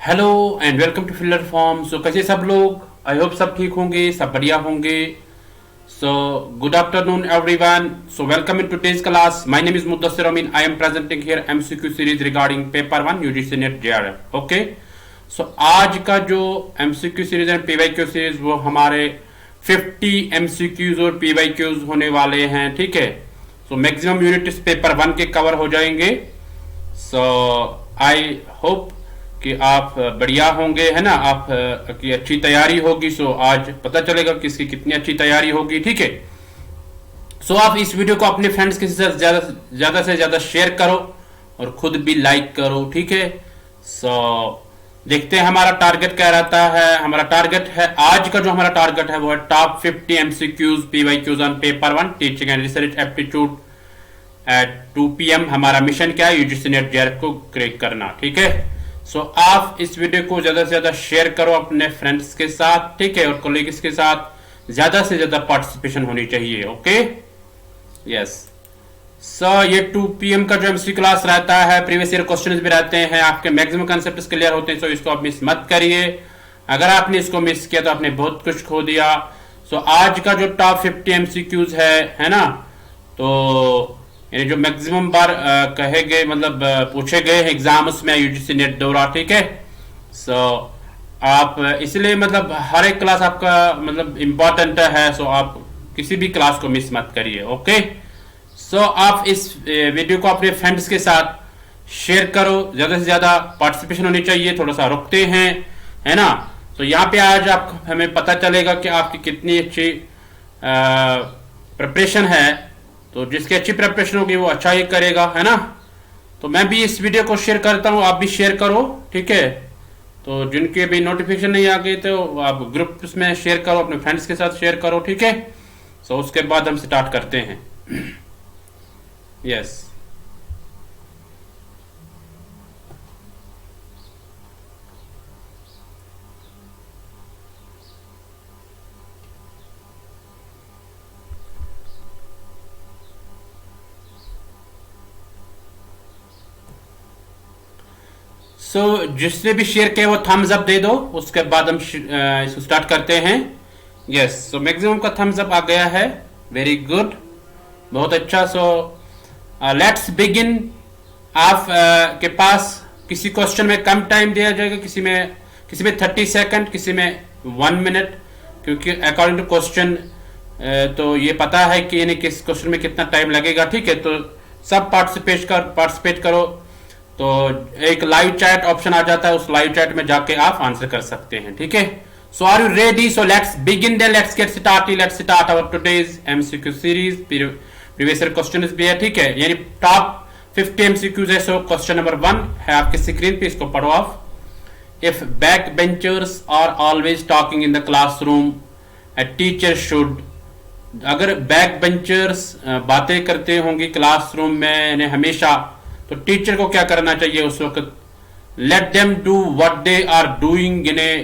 Hello and welcome to filler form. So कैसे सब लोग, आई होप सब ठीक होंगे, सब बढ़िया होंगे। So good afternoon everyone. So welcome in today's class. My name is Muddassir Amin. I am presenting here MCQ series regarding paper 1 UGC NET JRF. Okay, so आज का जो एमसीक्यू सीरीज है पीवाईक्यू सीरीज, वो हमारे 50 एमसीक्यूज और पीवाईक्यूज होने वाले हैं। ठीक है, सो मैक्सिमम यूनिट्स पेपर 1 के कवर हो जाएंगे। सो आई होप कि आप बढ़िया होंगे, है ना, आप की अच्छी तैयारी होगी। सो आज पता चलेगा किसकी कितनी अच्छी तैयारी होगी। ठीक है, सो आप इस वीडियो को अपने फ्रेंड्स के साथ ज्यादा से ज्यादा शेयर करो और खुद भी लाइक करो। ठीक है, सो देखते हैं हमारा टारगेट क्या रहता है। हमारा टारगेट है, आज का जो हमारा टारगेट है वो है top 50 MCQs PYQs on paper 1 teaching and research aptitude at 2 PM। हमारा मिशन क्या है, यूजीसी नेट जेआरएफ को क्रैक करना। ठीक है, सो आप इस वीडियो को ज्यादा से ज्यादा शेयर करो अपने फ्रेंड्स के साथ। ठीक है, और कोलीग्स के साथ ज्यादा से ज्यादा पार्टिसिपेशन होनी चाहिए। Okay, yes. सो ये 2 PM का जो एमसी क्लास रहता है, प्रीवियस ईयर क्वेश्चंस भी रहते हैं, आपके मैक्सिमम कॉन्सेप्ट्स क्लियर होते हैं। सो इसको आप मिस मत करिए। अगर आपने इसको मिस किया तो आपने बहुत कुछ खो दिया। सो आज का जो टॉप 50 एमसीक्यूज है ना, तो यानी जो मैक्सिमम बार कहे गए, मतलब पूछे गए हैं एग्जाम्स में यूजीसी नेट द्वारा। ठीक है, सो आप इसलिए मतलब हर एक क्लास आपका मतलब इम्पोर्टेंट है। सो आप किसी भी क्लास को मिस मत करिए। ओके, सो आप इस वीडियो को अपने फ्रेंड्स के साथ शेयर करो, ज्यादा से ज्यादा पार्टिसिपेशन होनी चाहिए। थोड़ा सा रुकते हैं, है ना। तो यहाँ पे आज आप हमें पता चलेगा कि आपकी कितनी अच्छी प्रिपरेशन है। तो जिसकी अच्छी प्रिपरेशन होगी वो अच्छा ही करेगा, है ना। तो मैं भी इस वीडियो को शेयर करता हूँ, आप भी शेयर करो। ठीक है, तो जिनके भी नोटिफिकेशन नहीं आ गए तो आप ग्रुप्स में शेयर करो, अपने फ्रेंड्स के साथ शेयर करो। ठीक है, सो उसके बाद हम स्टार्ट करते हैं। यस, सो जिसने भी शेयर किया वो थम्स अप दे दो, उसके बाद हम इसको स्टार्ट करते हैं। यस, सो मैक्सिमम का थम्स अप आ गया है, वेरी गुड, बहुत अच्छा। सो लेट्स बिगिन। आप के पास किसी क्वेश्चन में कम टाइम दिया जाएगा, किसी में 30 सेकंड, किसी में 1 मिनट, क्योंकि अकॉर्डिंग टू क्वेश्चन तो ये पता है कि यानी किस क्वेश्चन में कितना टाइम लगेगा। ठीक है, तो सब पार्टिसिपेट करो। तो एक लाइव चैट ऑप्शन आ जाता है, उस लाइव चैट में जाके आप आंसर कर सकते हैं। ठीक है, so are you ready? So let's begin then, let's get started, let's start our today's MCQ series. Previous year questions भी है। ठीक है, यानी टॉप 50 एमसीक्यूज है। सो क्वेश्चन नंबर 1 है आपके स्क्रीन पे, इसको पढ़ो आप। If back benchers are always talking in the classroom, a teacher should. अगर बैक बेंचर्स बातें करते होंगे क्लासरूम में हमेशा, तो टीचर को क्या करना चाहिए उस वक्त? Let them do what they are doing. यानी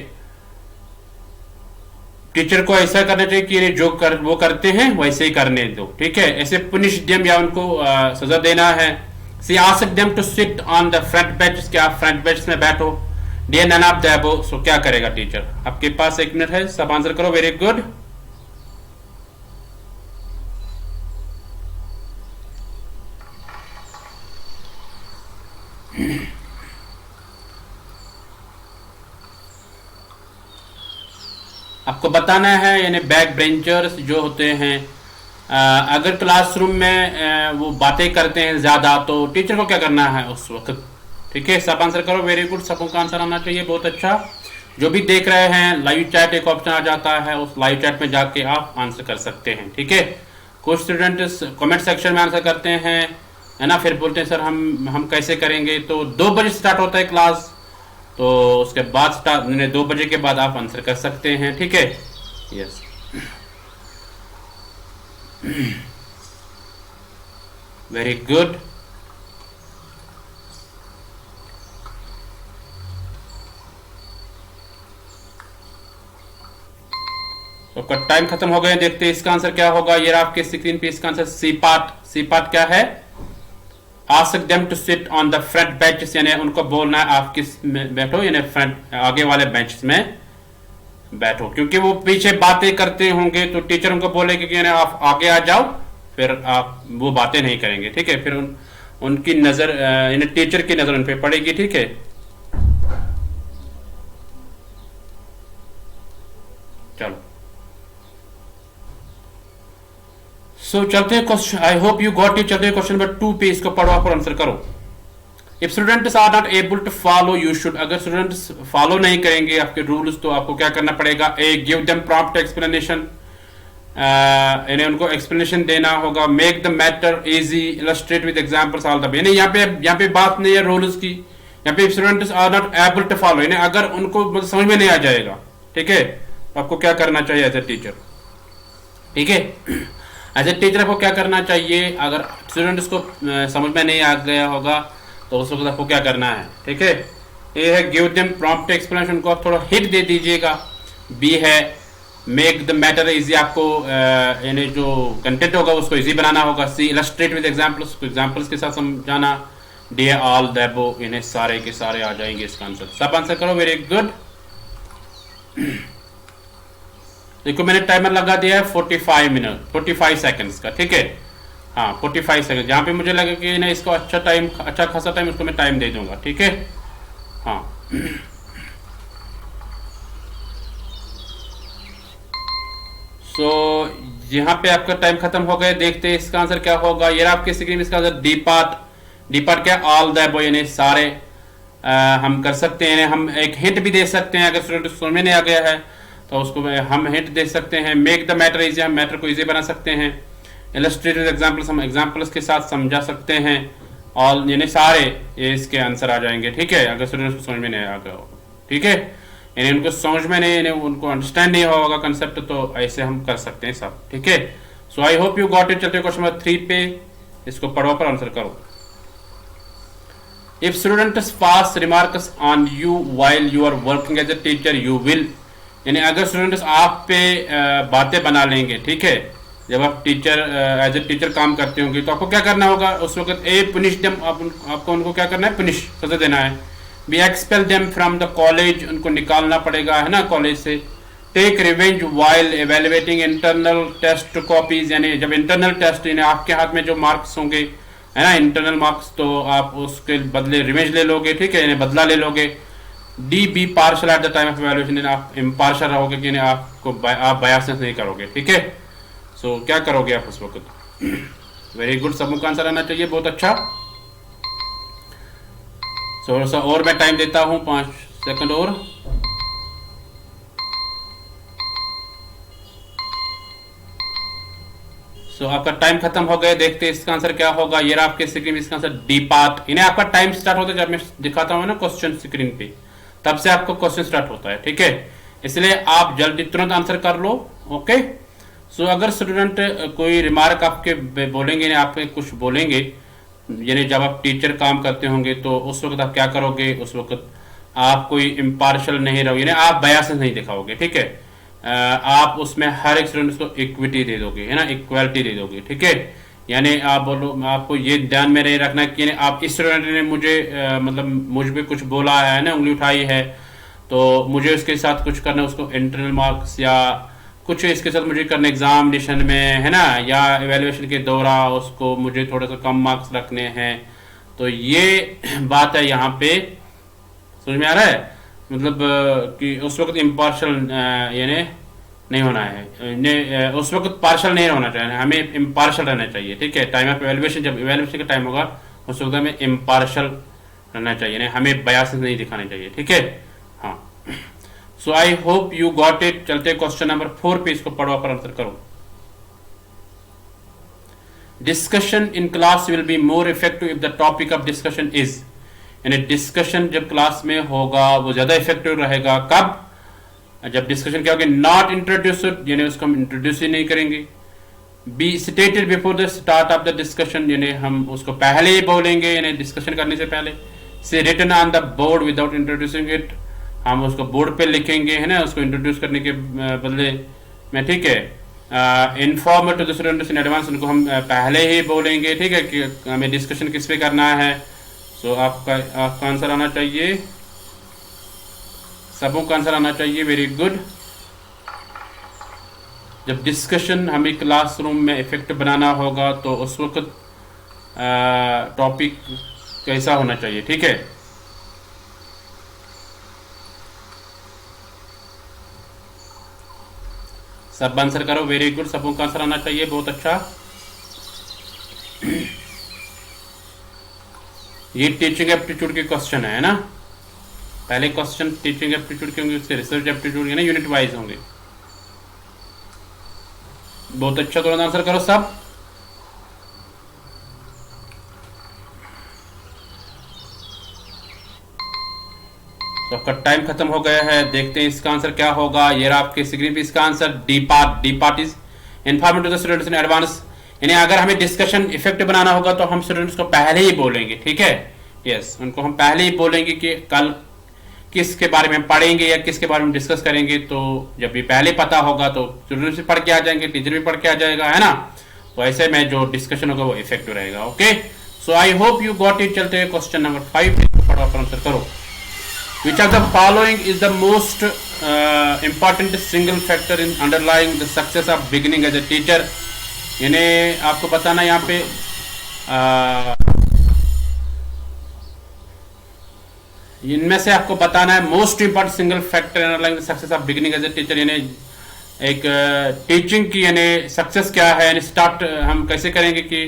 टीचर को ऐसा करना चाहिए कि जो वो करते हैं वैसे ही करने दो। ठीक है, ऐसे पुनिश देम या उनको सजा देना है। C ask them to sit on the front bench, क्या आप फ्रंट बेंच में बैठो। D none of the above. So क्या करेगा टीचर? आपके पास 1 मिनट है, सब आंसर करो। Very good. आपको बताना है, यानी बैक बेंचर्स जो होते हैं, अगर क्लासरूम में वो बातें करते हैं ज्यादा, तो टीचर को क्या करना है उस वक्त? ठीक है, सब आंसर करो। वेरी गुड, सबों का आंसर आना चाहिए, बहुत अच्छा। जो भी देख रहे हैं, लाइव चैट एक ऑप्शन आ जाता है, उस लाइव चैट में जाके आप आंसर कर सकते हैं। ठीक है, कुछ स्टूडेंट कमेंट सेक्शन में आंसर करते हैं, है ना, फिर बोलते हैं सर हम कैसे करेंगे। तो 2 बजे स्टार्ट होता है क्लास, तो उसके बाद स्टार्ट 2 बजे के बाद आप आंसर कर सकते हैं। ठीक है, यस। Very good. तो आपका टाइम खत्म हो गया, देखते हैं इसका आंसर क्या होगा। ये आपके स्क्रीन पे इसका आंसर सी पार्ट क्या है? Ask them to sit on the front benches, यानी उनको बोलना है आप किस में बैठो, यानी फ्रंट आगे वाले बेंचेस में बैठो, क्योंकि वो पीछे बातें करते होंगे तो टीचर उनको बोलेगा कि यानी आप आगे आ जाओ, फिर आप वो बातें नहीं करेंगे, ठीक है। फिर उनकी नजर यानी टीचर की नजर उन पे पड़ेगी, ठीक है। चलो चलते हैं question, I hope you got it. चलते हैं क्वेश्चन नंबर 2 पे, इसको पढ़ो और आंसर करो। If students are not able to follow you should, अगर स्टूडेंट्स फॉलो नहीं करेंगे आपके रूल्स तो आपको क्या करना पड़ेगा, A give them prompt explanation, यानी उनको एक्सप्लेनेशन देना होगा। Make the matter easy, illustrate with examples all the, यानी यहाँ पे बात नहीं है रूल्स की, यहाँ पे students are not able to follow, यानी अगर उनको समझ में नहीं आ जाएगा, ठीक है, तो आपको क्या करना चाहिए एज ए टीचर, ठीक है। एज ए टीचर आपको क्या करना चाहिए, अगर स्टूडेंट्स को समझ में नहीं आ गया होगा तो उस वक्त आपको क्या करना है, ठीक है। ए है गिव देम प्रॉम्प्ट एक्सप्लेनेशन, को आप थोड़ा हिट दे दीजिएगा। बी है मेक द मैटर इजी, आपको यानी जो कंटेंट होगा उसको इजी बनाना होगा। सी इलस्ट्रेट विद एग्जांपल्स, एग्जांपल्स के साथ समझाना। डी ऑल द अबव, इन्हें सारे के सारे आ जाएंगे इसका आंसर। सब आंसर करो, वेरी गुड। देखो मैंने टाइमर लगा दिया है 45 मिनट 45 सेकंड्स का, ठीक है। हाँ 45 सेकंड, जहाँ पे मुझे लगे कि ना इसको अच्छा टाइम, अच्छा खासा टाइम उसको मैं टाइम दे दूंगा, ठीक है। हाँ यहाँ पे आपका टाइम खत्म हो गया। देखते हैं इसका आंसर क्या होगा। ये आपके स्क्रीन में इसका आंसर डी पार्ट क्या, ऑल द अबव, यानी सारे हम कर सकते हैं। हम एक हिंट भी दे सकते हैं, अगर स्टूडेंट समझ में नहीं आ गया है तो उसको हम हिंट दे सकते हैं। मेक द मैटर इजी, हम मैटर को इजी बना सकते हैं। इलस्ट्रेट विद एग्जांपल्स, हम एग्जांपल्स के साथ समझा सकते हैं। ऑल यानी सारे ये इसके आंसर आ जाएंगे, ठीक है, अगर स्टूडेंट्स को समझ में नहीं आ गया हो, ठीक है। यानी उनको समझ में नहीं, उनको अंडरस्टैंड नहीं होगा कंसेप्ट, तो ऐसे हम कर सकते हैं सब, ठीक है। So I hope you got it. चलते क्वेश्चन नंबर 3 पे, इसको पढ़ो पर आंसर करो। If students pass remarks on you while you are working as a teacher you will, यानी अगर स्टूडेंट्स आप पे बातें बना लेंगे, ठीक है, जब आप टीचर एज ए टीचर काम करते होंगे तो आपको क्या करना होगा उस वक्त। ए पुनिश देम, आपको उनको क्या करना है, पुनिश, सजा देना है। B expel them from the college, उनको निकालना पड़ेगा, है ना, कॉलेज से। Take revenge while evaluating internal test copies, यानी जब इंटरनल टेस्ट, यानी आपके हाथ में जो मार्क्स होंगे, है ना, इंटरनल मार्क्स, तो आप उसके बदले रिवेंज ले लोगे, ठीक है, यानी बदला ले लोगे। D be partial at the time of evaluation, आप इम्पार्शल रहोगे कि आपको आप बायसनेस नहीं करोगे, ठीक है। सो क्या करोगे आप उस वक्त। वेरी गुड, सबको का आंसर आना चाहिए, बहुत अच्छा। थोड़ा सा और मैं टाइम देता हूं, 5 सेकंड और। आपका टाइम खत्म हो गया। देखते हैं इसका आंसर क्या होगा। ये आपके स्क्रीन में इसका आंसर डी पार्ट, इन्हें आपका टाइम स्टार्ट होता है जब मैं दिखाता हूं ना क्वेश्चन स्क्रीन पे, तब से आपको क्वेश्चन स्टार्ट होता है, ठीक है। इसलिए आप जल्दी तुरंत आंसर कर लो, ओके। अगर स्टूडेंट कोई रिमार्क आपके बोलेंगे, आपके कुछ बोलेंगे, यानी जब आप टीचर काम करते होंगे तो उस वक्त आप क्या करोगे, उस वक्त आप कोई इम्पार्शल नहीं रहोगे, यानी आप बायसेस नहीं दिखाओगे, ठीक है। आप उसमें हर एक स्टूडेंट को इक्विटी दे दोगे, है ना, इक्वालिटी दे दोगे, ठीक है। यानी आप बोलो, आपको ये ध्यान में नहीं रखना कि आप इस स्टूडेंट ने मुझे मतलब मुझ पे कुछ बोला है ना, उंगली उठाई है, तो मुझे उसके साथ कुछ करना, उसको इंटरनल मार्क्स या कुछ इसके साथ मुझे करना एग्जामिनेशन में, है ना, या एवेल्युएशन के दौरान उसको मुझे थोड़ा सा कम मार्क्स रखने हैं। तो ये बात है यहाँ पे, समझ में आ रहा है, मतलब कि उस वक्त इम्पार्शल यानी नहीं होना है, उस वक्त पार्शल नहीं होना चाहिए, हमें इम्पार्शल रहना चाहिए, ठीक है। टाइम ऑफ एवेल्युएशन, जब एवेल्युएशन का टाइम होगा उस वक्त हमें इम्पार्शल रहना चाहिए, हमें बायसेस नहीं दिखाने चाहिए, ठीक है। हाँ, so I hope you got it. चलते क्वेश्चन नंबर 4 पे, इसको पढ़ो पर आंसर करो। Discussion in class will be more effective if the topic of discussion is, यानी डिस्कशन जब क्लास में होगा वो ज्यादा इफेक्टिव रहेगा। कब, जब डिस्कशन क्या होगा, नॉट इंट्रोड्यूस्ड, यानी उसको हम इंट्रोड्यूस ही नहीं करेंगे। Be stated before the start of the discussion, यानी हम उसको पहले ही बोलेंगे, यानी डिस्कशन करने से पहले। C written on the board without introducing it, हम उसको बोर्ड पे लिखेंगे, है ना, उसको इंट्रोड्यूस करने के बदले में, ठीक है। Inform to the students in advance, उनको हम पहले ही बोलेंगे, ठीक है, कि हमें डिस्कशन किस पे करना है। सो आपका आंसर आना चाहिए, सबों का आंसर आना चाहिए, वेरी गुड। जब डिस्कशन हमें क्लासरूम में इफेक्ट बनाना होगा तो उस वक्त टॉपिक कैसा होना चाहिए, ठीक है। सब आंसर करो, वेरी गुड, सबों का आंसर आना चाहिए, बहुत अच्छा। ये टीचिंग एप्टीट्यूड के क्वेश्चन है ना, पहले क्वेश्चन टीचिंग एप्टीट्यूड के होंगे, उसके रिसर्च एप्टीट्यूड ना यूनिट वाइज होंगे। बहुत अच्छा, तुरंत आंसर करो सब। तो आपका टाइम खत्म हो गया है, देखते हैं इसका आंसर क्या होगा। ये रहा आपके स्क्रीन पे इसका answer, D part is informative to the students in advance. यानी अगर हमें डिस्कशन इफेक्ट बनाना होगा तो हम स्टूडेंट्स को पहले ही बोलेंगे, ठीक है। यस, उनको हम पहले ही बोलेंगे कि कल किसके बारे में पढ़ेंगे या किसके बारे में डिस्कस करेंगे। तो जब भी पहले पता होगा तो स्टूडेंट्स भी पढ़ के आ जाएंगे, टीचर भी पढ़ के आ जाएगा, है ना। तो ऐसे में जो डिस्कशन होगा वो इफेक्टिव रहेगा। Okay, so I hope you got it. चलते हैं क्वेश्चन नंबर 5, फटाफट आंसर करो। Which of the following is the most important single factor in underlying the success of beginning as a teacher? यानी आपको बताना यहाँ पे इनमें से आपको बताना है most important single factor in underlying the success of beginning as a teacher. यानी एक टीचिंग की यानी सक्सेस क्या है, यानी स्टार्ट हम कैसे करेंगे कि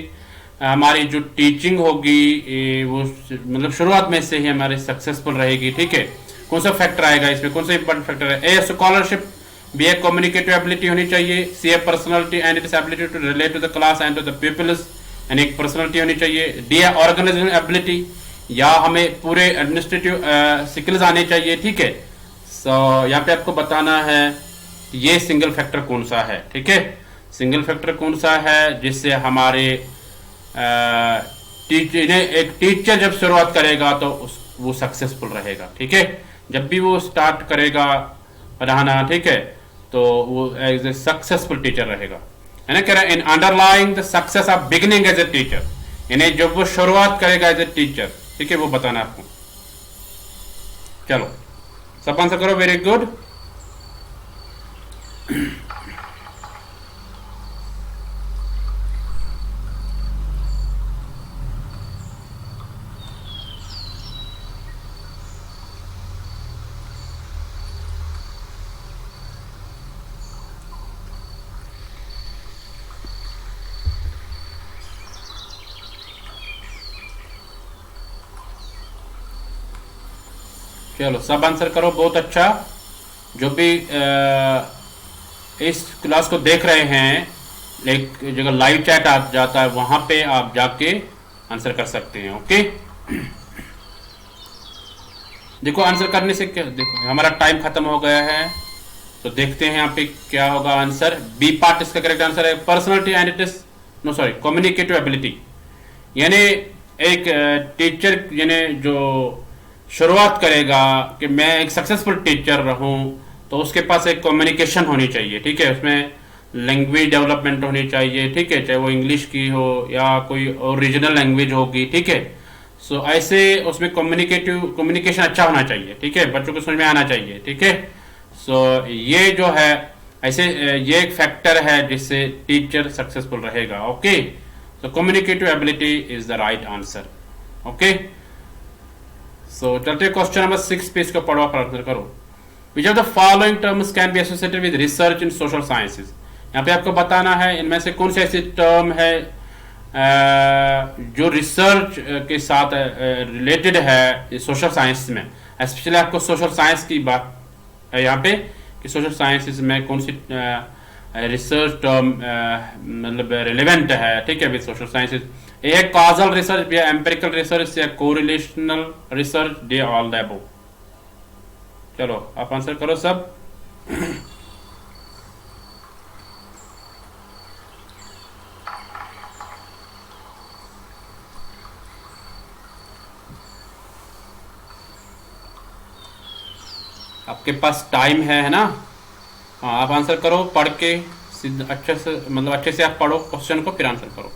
हमारी जो टीचिंग होगी वो मतलब शुरुआत में से ही हमारी सक्सेसफुल रहेगी, ठीक है। कौन सा फैक्टर आएगा इसमें, कौन सा इंपॉर्टेंट फैक्टर है? A scholarship, B a communicative ability होनी चाहिए, C a personality and its ability to relate to the class and to the peoples, यानी एक पर्सनालिटी होनी चाहिए। डी ए ऑर्गेनाइजेशन एबिलिटी, या हमें पूरे एडमिनिस्ट्रेटिव स्किल्स आने चाहिए, ठीक है। सो यहाँ पे आपको बताना है ये सिंगल फैक्टर कौन सा है, ठीक है। सिंगल फैक्टर कौन सा है जिससे हमारे एक टीचर जब शुरुआत करेगा तो वो सक्सेसफुल रहेगा, ठीक है। जब भी वो स्टार्ट करेगा पढ़ाना, ठीक है, तो वो एज ए सक्सेसफुल टीचर रहेगा, है ना। कह रहा है in underlying the success of beginning as a teacher, यानी जब वो शुरुआत करेगा एज ए टीचर, ठीक है, वो बताना आपको। चलो सब आंसर करो, वेरी गुड। चलो सब आंसर करो, बहुत अच्छा। जो भी इस क्लास को देख रहे हैं, एक जगह लाइव चैट आ जाता है, वहां पे आप जाके आंसर कर सकते हैं। ओके, देखो आंसर करने से क्या, देखो हमारा टाइम खत्म हो गया है, तो देखते हैं यहाँ पे क्या होगा आंसर। बी पार्ट इसका करेक्ट आंसर है, personality and it is no sorry communicative ability. यानी एक टीचर यानी जो शुरुआत करेगा कि मैं एक सक्सेसफुल टीचर रहूं, तो उसके पास एक कम्युनिकेशन होनी चाहिए, ठीक है। उसमें लैंग्वेज डेवलपमेंट होनी चाहिए, ठीक है, चाहे वो इंग्लिश की हो या कोई ओरिजिनल लैंग्वेज होगी, ठीक है। सो ऐसे उसमें कम्युनिकेशन अच्छा होना चाहिए, ठीक है, बच्चों को समझ में आना चाहिए, ठीक है। सो ये जो है ऐसे ये एक फैक्टर है जिससे टीचर सक्सेसफुल रहेगा। Okay, so communicative ability is the right answer. Okay, so चलते क्वेश्चन नंबर 6 पे, इसको पढ़ो, आंसर करो। Which of the following terms can be associated with research in social sciences. यहाँ पे आपको बताना है इनमें से कौन से ऐसी टर्म है जो रिसर्च के साथ रिलेटेड है सोशल साइंस में। स्पेशली आपको सोशल साइंस की बात है यहाँ पे कि सोशल साइंसेज में कौन सी रिसर्च टर्म मतलब रिलेवेंट है, ठीक है, with social sciences. A causal research या एम्पिरिकल रिसर्च या correlational research, they all the above. चलो आप आंसर करो सब। आपके पास टाइम है ना। हाँ, आप आंसर करो पढ़ के अच्छे से मतलब अच्छे से आप पढ़ो क्वेश्चन को, फिर आंसर करो।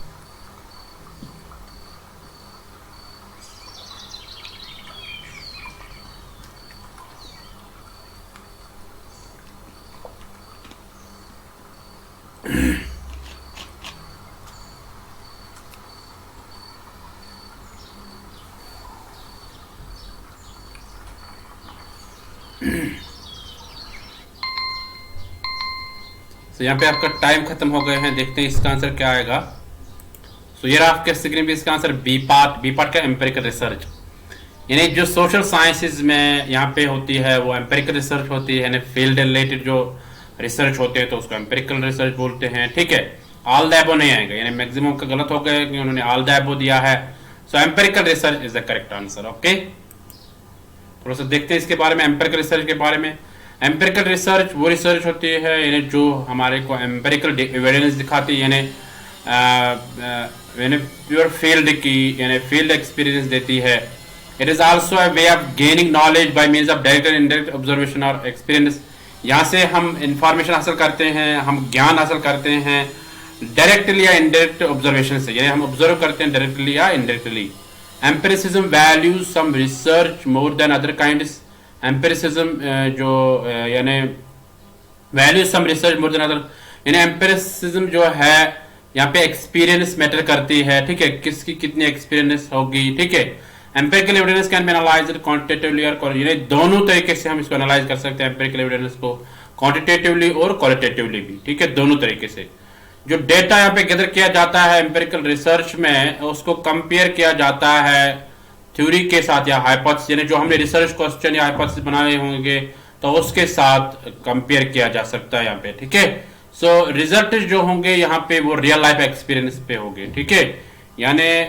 तो यहाँ पे आपका टाइम खत्म हो गए हैं, देखते हैं इसका आंसर क्या आएगा। तो ये रहा आपके स्क्रीन पे इसका आंसर बी पार्ट का एम्पेरिकल रिसर्च, यानी जो सोशल साइंसेज में यहाँ पे होती है वो एम्पेरिकल रिसर्च होती है, यानी फील्ड रिलेटेड जो रिसर्च होते हैं तो उसको एम्पेरिकल रिसर्च बोलते हैं। ठीक है, ऑल द एबो नहीं आएगा, यानी मैक्सिमम का गलत हो गया कि उन्होंने ऑल द एबो दिया है। So empirical research is the correct answer. Okay, थोड़ा सा देखते हैं इसके बारे में, एम्पेरिकल रिसर्च के बारे में। एम्पेरिकल रिसर्च वो रिसर्च होती है यानी जो हमारे को एम्पेरिकल एविडेंस दिखाती है, यानी प्योर फील्ड की यानी फील्ड एक्सपीरियंस देती है। It is also a way of gaining knowledge by means of direct and indirect observation और एक्सपीरियंस। यहाँ से हम इंफॉर्मेशन हासिल करते हैं, हम ज्ञान हासिल करते हैं डायरेक्टली या इनडायरेक्ट ऑब्जर्वेशन से, यानी हम ऑब्जर्व करते हैं डायरेक्टली या indirectly. Empiricism values some research more than other kinds. Empiricism जो यानी values some research more than other, यानी एम्पिरिसिज्म जो है यहाँ पे एक्सपीरियंस मैटर करती है। ठीक है, किसकी कितनी एक्सपीरियंस होगी। ठीक है, empirical evidence can be analysed quantitatively और यानी दोनों तरीके से हम इसको एनालाइज कर सकते हैं एम्पिरिकल एविडेंस को, क्वांटिटेटिवली और क्वालिटेटिवली भी। ठीक है, दोनों तरीके से जो डेटा यहाँ पे गैदर किया जाता है एम्पिरिकल रिसर्च में उसको कंपेयर किया जाता है थ्योरी के साथ या हाइपोथेसिस, यानी जो हमने रिसर्च क्वेश्चन या हाइपोथेसिस बनाए होंगे तो उसके साथ कंपेयर किया जा सकता है यहाँ पे। ठीक है, सो रिजल्ट जो होंगे यहाँ पे वो रियल लाइफ एक्सपीरियंस पे होंगे। ठीक है, यानी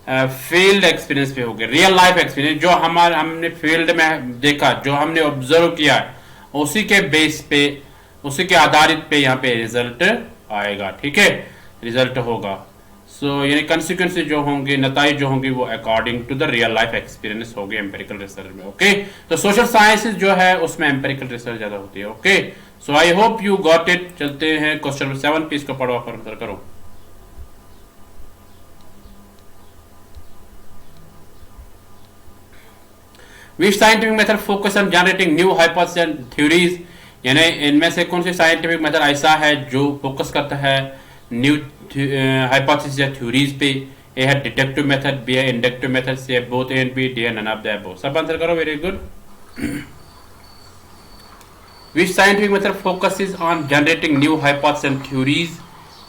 फील्ड एक्सपीरियंस पे होंगे, रियल लाइफ एक्सपीरियंस जो हमने फील्ड में देखा, जो हमने ऑब्जर्व किया उसी के बेस पे, उसी के आधारित पे यहाँ पे रिजल्ट आएगा। ठीक है, रिजल्ट होगा। सो यानी कंसिक्वेंसेस जो होंगे, नताइज जो होंगे वो according to the real life experience होंगे एम्पिरिकल रिसर्च में। ओके, तो सोशल साइंसेस जो है उसमें एम्पिरिकल रिसर्च ज्यादा होती है। Okay, so I hope you got it. चलते हैं क्वेश्चन नंबर 7 पे, इसको पढ़ो और आंसर करो। Which scientific method focus on generating new hypotheses and theories, यानी इनमें से कौन सी साइंटिफिक मेथड ऐसा है जो फोकस करता है न्यू हाइपोथेसिस या थ्योरीज पे। ए है डिडक्टिव मेथड, बी है इंडक्टिव मेथड, सी है both A and B, D है नन ऑफ द अबव। सब आंसर करो, very good. Which scientific method focuses on generating new hypotheses and theories,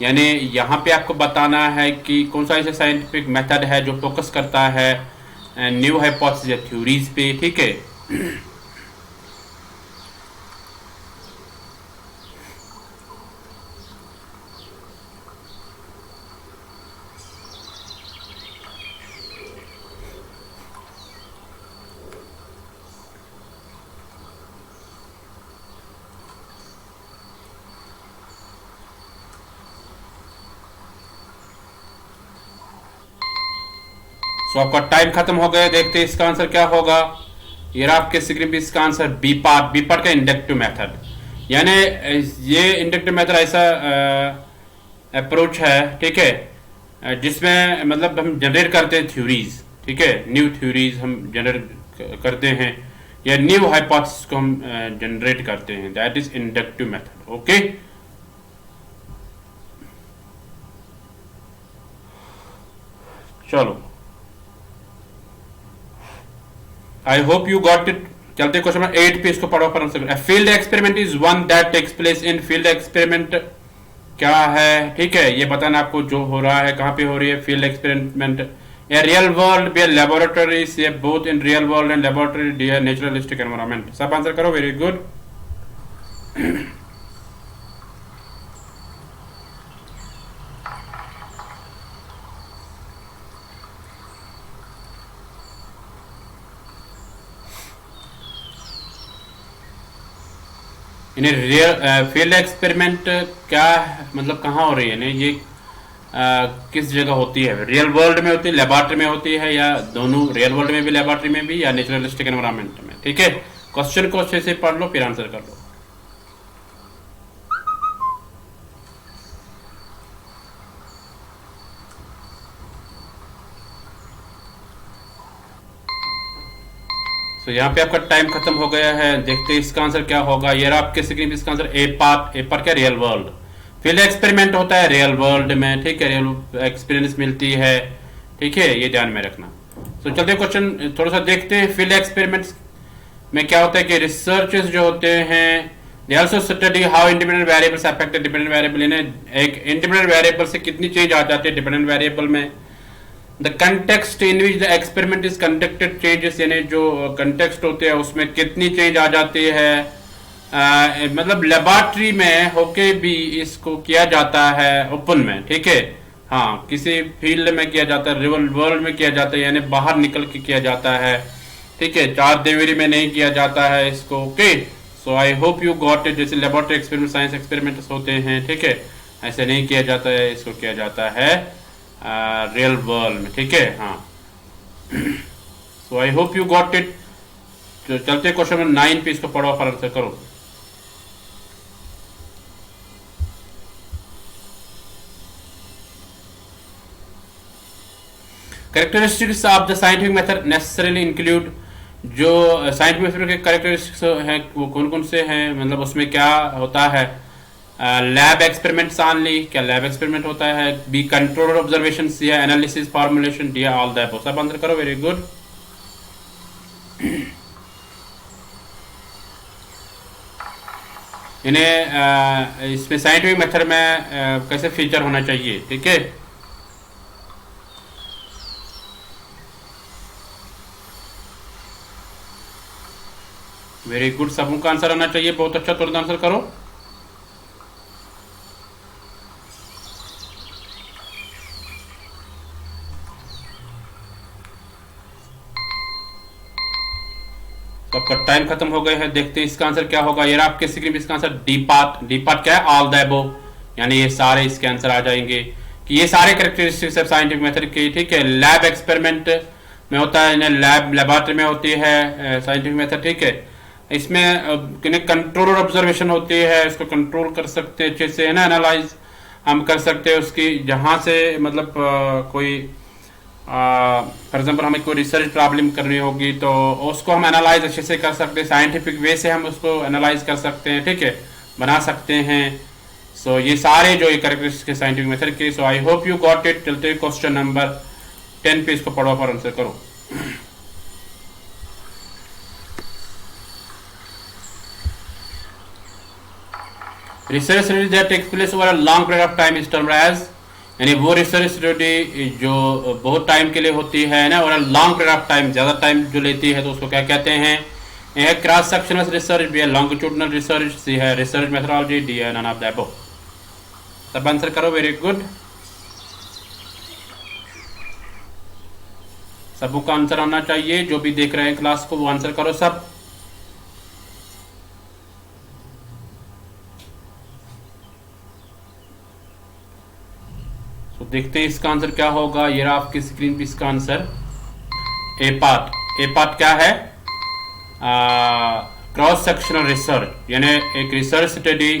यानी यहाँ पे आपको बताना है कि कौन सा ऐसा साइंटिफिक मेथड है जो फोकस करता है न्यू हाइपोथेसिस या थ्योरीज पे। ठीक है, सो आपका टाइम खत्म हो गया, देखते हैं इसका आंसर क्या होगा। ये रहा आपके स्क्रीन पे इसका आंसर बी पार्ट का इंडक्टिव मेथड, यानी ये इंडक्टिव मेथड ऐसा अप्रोच है। ठीक है, जिसमें मतलब हम जनरेट करते हैं थ्योरीज। ठीक है, न्यू थ्योरीज हम जनरेट करते हैं या न्यू हाइपोथेसिस को हम जनरेट करते हैं, that is inductive method. Okay, चलो, I hope you got it. चलते क्वेश्चन नंबर 8 पे, इसको पढ़ो पर answer. Field experiment is one that takes place in. Field experiment क्या है? ठीक है, ये बताना आपको जो हो रहा है कहाँ पे हो रही है field experiment. A real world, B laboratory, C both in real world and laboratory, D है नेचुरलिस्टिक एनवायरनमेंट। सब आंसर करो, वेरी गुड। इन्हें रियल फील्ड एक्सपेरिमेंट क्या मतलब कहाँ हो रही है, ये किस जगह होती है? रियल वर्ल्ड में होती है, लेबोरेटरी में होती है, या दोनों, रियल वर्ल्ड में भी लेबोरेटरी में भी, या नेचुरलिस्टिक एनवायरनमेंट में? ठीक है, क्वेश्चन को अच्छे से पढ़ लो फिर आंसर कर लो। तो यहाँ पे आपका टाइम खत्म हो गया है। देखते हैं इसका आंसर क्या होगा। ये रहा आपके स्क्रीन पे इसका आंसर ए पार्ट क्या, रियल वर्ल्ड। फील्ड एक्सपेरिमेंट होता है रियल वर्ल्ड में, ठीक है, रियल एक्सपीरियंस मिलती है, ठीक है, ये ध्यान में रखना। तो चलते क्वेश्चन थोड़ा सा देखते हैं। फील्ड एक्सपेरिमेंट्स में क्या होता है कि रिसर्चर्स जो होते हैं they also study how independent variables affect dependent variable. इन्हें एक इंडिपेंडेंट वेरिएबल से कितनी चेंज आ जाती है डिपेंडेंट वेरिएबल में। The context in which the experiment is conducted changes, यानी जो कंटेक्स्ट होते हैं उसमें कितनी चेंज आ जाती है। मतलब लेबोरेटरी में होके भी इसको किया जाता है ओपन में, ठीक है, हाँ, किसी फील्ड में किया जाता है, रियल वर्ल्ड में किया जाता है, यानी बाहर निकल के किया जाता है, ठीक है, चार देवरी में नहीं किया जाता है इसको। Okay, so I hope you got it. जैसे लेबोरेटरी एक्सपेरिमेंट, साइंस एक्सपेरिमेंट्स होते हैं, ठीक है, ऐसे नहीं किया जाता है, इसको किया जाता है रियल वर्ल्ड में, ठीक है, हाँ। So I hope you got it. तो चलते क्वेश्चन नंबर 9 पे, इसको पढ़ो और आंसर करो। Characteristics of the scientific method necessarily include, जो साइंटिफिक मेथड के कैरेक्टरिस्टिक्स हैं वो कौन कौन से हैं, मतलब उसमें क्या होता है। लैब एक्सपेरिमेंट्स ऑनली, क्या लैब एक्सपेरिमेंट होता है। B control observation, C analysis formulation, D all the above. सब आंसर करो, वेरी गुड। इन्हें इसमें साइंटिफिक मेथड में कैसे फीचर होना चाहिए, ठीक है। वेरी गुड, सबों का आंसर आना चाहिए, बहुत अच्छा, तुरंत आंसर करो। तो आपका टाइम खत्म हो गया है। देखते हैं इसका आंसर क्या होगा। ये आपके स्क्रीन पे इसका आंसर डी पार्ट क्या है, ऑल द अबव, यानी ये सारे इसके आंसर आ जाएंगे कि ये सारे कैरेक्टरिस्टिक्स है साइंटिफिक मेथड की, ठीक है। लैब एक्सपेरिमेंट में होता है, लेबोरेटरी में होती है साइंटिफिक मेथड, ठीक है। इसमें कंट्रोल और ऑब्जर्वेशन होती है, इसको कंट्रोल कर सकते हैं अच्छे से, है ना, एनालाइज हम कर सकते हैं उसकी, जहाँ से मतलब कोई फॉर एग्जाम्पल हमें कोई रिसर्च प्रॉब्लम करनी होगी तो उसको हम एनालाइज अच्छे से कर सकते हैं, साइंटिफिक वे से हम उसको एनालाइज कर सकते हैं, ठीक है, बना सकते हैं। सो ये सारे जो कैरेक्टरिस्टिक्स के साइंटिफिक मेथड के। So I hope you got it. चलते क्वेश्चन नंबर 10 पे, इसको पढ़ो और आंसर करो। Research study that takes place over a long period of time is termed as, यानी वो रिसर्च स्टडी जो बहुत टाइम के लिए होती है ना, और लॉन्ग पीरियड ऑफ टाइम, ज्यादा टाइम जो लेती है, तो उसको क्या कहते हैं। ये क्रॉस सेक्शनल रिसर्च, बी है लॉन्गिट्यूडनल रिसर्च, सी है रिसर्च मेथोडोलॉजी, डी है नन ऑफ द अबव। सब आंसर करो, वेरी गुड। सबों का आंसर आना चाहिए, जो भी देख रहे हैं क्लास को वो आंसर करो सब। तो देखते हैं इसका आंसर क्या होगा। ये रहा आपकी स्क्रीन पे इसका आंसर ए पार्ट क्या है, क्रॉस सेक्शनल रिसर्च, यानी एक रिसर्च स्टडी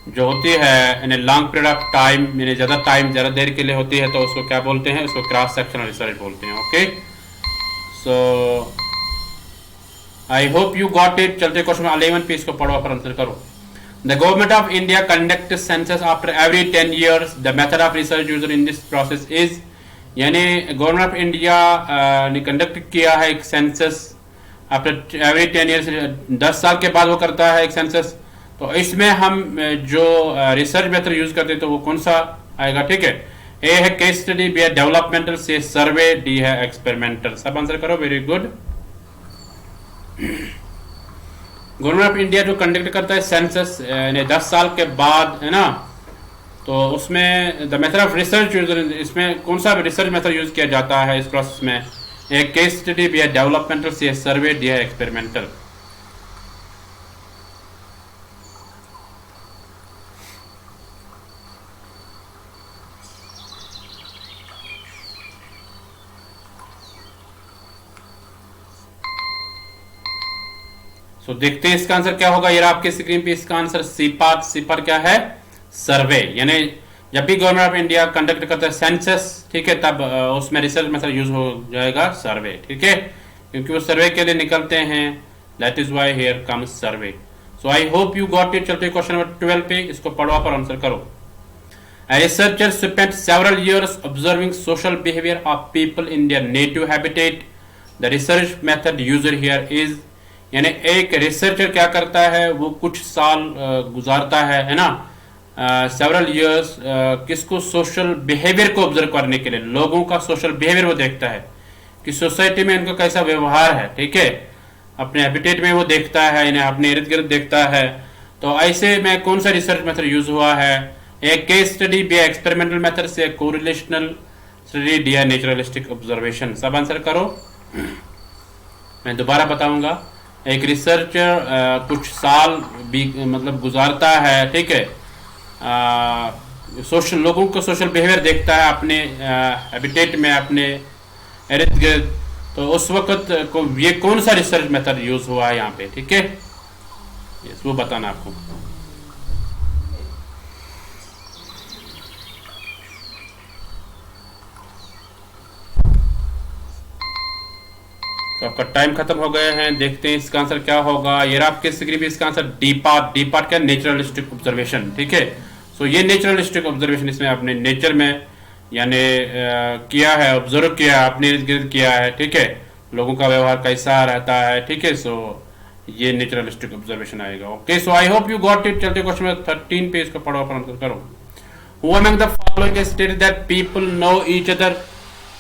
जो होती है यानी लॉन्ग पीरियड ऑफ टाइम, यानी ज़्यादा देर के लिए होती है, तो उसको क्या बोलते हैं, उसको क्रॉस सेक्शनल रिसर्च बोलते हैं। Okay, so I hope you got it. चलते क्वेश्चन 11 पे, इसको पढ़ो और आंसर करो। The government of India conducts census after every 10 years. The method of research used in this process is, यानी गवर्नमेंट ऑफ इंडिया ने कंडक्ट किया है एक सेंसस आफ्टर एवरी 10 ईयर्स, 10 साल के बाद वो करता है एक सेंसस। तो इसमें हम जो रिसर्च मेथड यूज करते हैं तो वो कौन सा आएगा, ठीक है। ए है केस स्टडी, बी है डेवलपमेंटल, सी है सर्वे, डी है एक्सपेरिमेंटल। सब आंसर करो, very good. Government of India जो कंडक्ट करता है सेंसस यानी 10 साल के बाद, है ना, तो उसमें the method of research use, इसमें कौन सा रिसर्च मेथड यूज किया जाता है इस प्रोसेस में। एक केस स्टडी, बी है डेवलपमेंटल, सी है सर्वे, डी है एक्सपेरिमेंटल। तो देखते हैं इसका आंसर क्या होगा। ये आपके स्क्रीन पे इसका आंसर सी पार्ट क्या है, सर्वे, यानी जब भी गवर्नमेंट ऑफ इंडिया कंडक्ट करता है सेंसस, ठीक है, तब उसमें रिसर्च मेथड यूज हो जाएगा सर्वे, ठीक है। क्योंकि वो सर्वे के लिए निकलते हैं, that is why here comes survey. So I hope you got it. चलते क्वेश्चन नंबर 12 पे, इसको पढ़ो पर आंसर करो। A researcher spent several years observing social behavior of people in their native habitat. The research method used here is, यानी एक researcher क्या करता है, वो कुछ साल गुजारता है ना, सेवरल इयर्स, किसको, सोशल बिहेवियर को ऑब्जर्व करने के लिए, लोगों का सोशल बिहेवियर वो देखता है कि सोसाइटी में इनका कैसा व्यवहार है, ठीक है, अपने हैबिटेट में वो देखता है, इन्हें अपने इर्द गिर्द देखता है। तो ऐसे में कौन सा रिसर्च मेथड यूज हुआ है, एक case study, B experimental method, C correlational study, D naturalistic observation. सब आंसर करो। मैं दोबारा बताऊंगा, एक रिसर्चर कुछ साल भी मतलब गुजारता है, ठीक है, सोशल लोगों को सोशल बिहेवियर देखता है अपने हैबिटेट में, अपने इर्द गिर्द। तो उस वक्त को ये कौन सा रिसर्च मेथड यूज हुआ है यहाँ पे, ठीक है, वो बताना आपको। तो आपका टाइम खत्म हो गए हैं, देखते हैं इसका आंसर क्या होगा। ये आपके स्क्रीन पे इसका answer D part. D part क्या, नेचुरलिस्टिक ऑब्जर्वेशन, ठीक है। सो ये नेचुरलिस्टिक ऑब्जर्वेशन, इसमें आपने नेचर में यानी किया है, ऑब्जर्व किया, अपने इर्द गिर्द किया है, ठीक है, लोगों का व्यवहार कैसा रहता है, ठीक है। सो ये नेचुरलिस्टिक ऑब्जर्वेशन आएगा। Okay, so I hope you got it. चलते क्वेश्चन नंबर 13 पे, इसको पढ़ो, आंसर करो। Who among the following is stated that people know each other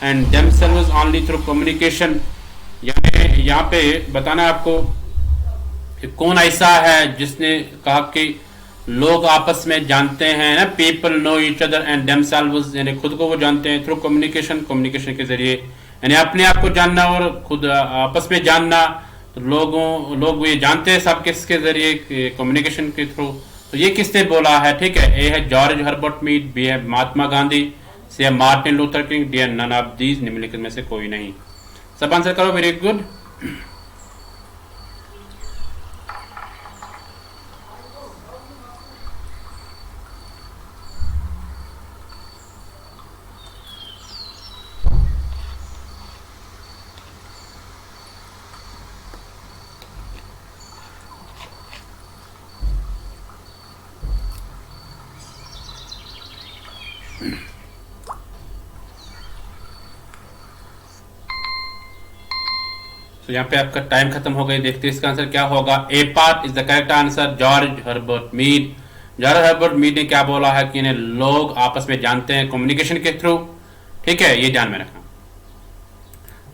and themselves only through communication? यानी यहाँ पे बताना आपको कि कौन ऐसा है जिसने कहा कि लोग आपस में जानते हैं ना, people know each other and themselves, यानी खुद को वो जानते हैं थ्रू कम्युनिकेशन, कम्युनिकेशन के जरिए, यानी अपने आप को जानना और खुद आपस में जानना। तो लोग ये जानते हैं सब किसके जरिए, कम्युनिकेशन के थ्रू। तो ये किसने बोला है, ठीक है, ए है जॉर्ज हर्बर्ट मीड, बी है महात्मा गांधी, सी है मार्टिन लूथर किंग, डी है नन ऑफ दीज, निम्नलिखित में से कोई नहीं। सब आंसर करो, वेरी गुड। तो यहाँ पे आपका टाइम खत्म हो गई, देखते हैं इसका आंसर क्या होगा। A part is the correct answer, George Herbert Mead. George Herbert Mead ने क्या बोला है कि इन्हें लोग आपस में जानते हैं कम्युनिकेशन के थ्रू, ठीक है, ये ध्यान में रखना।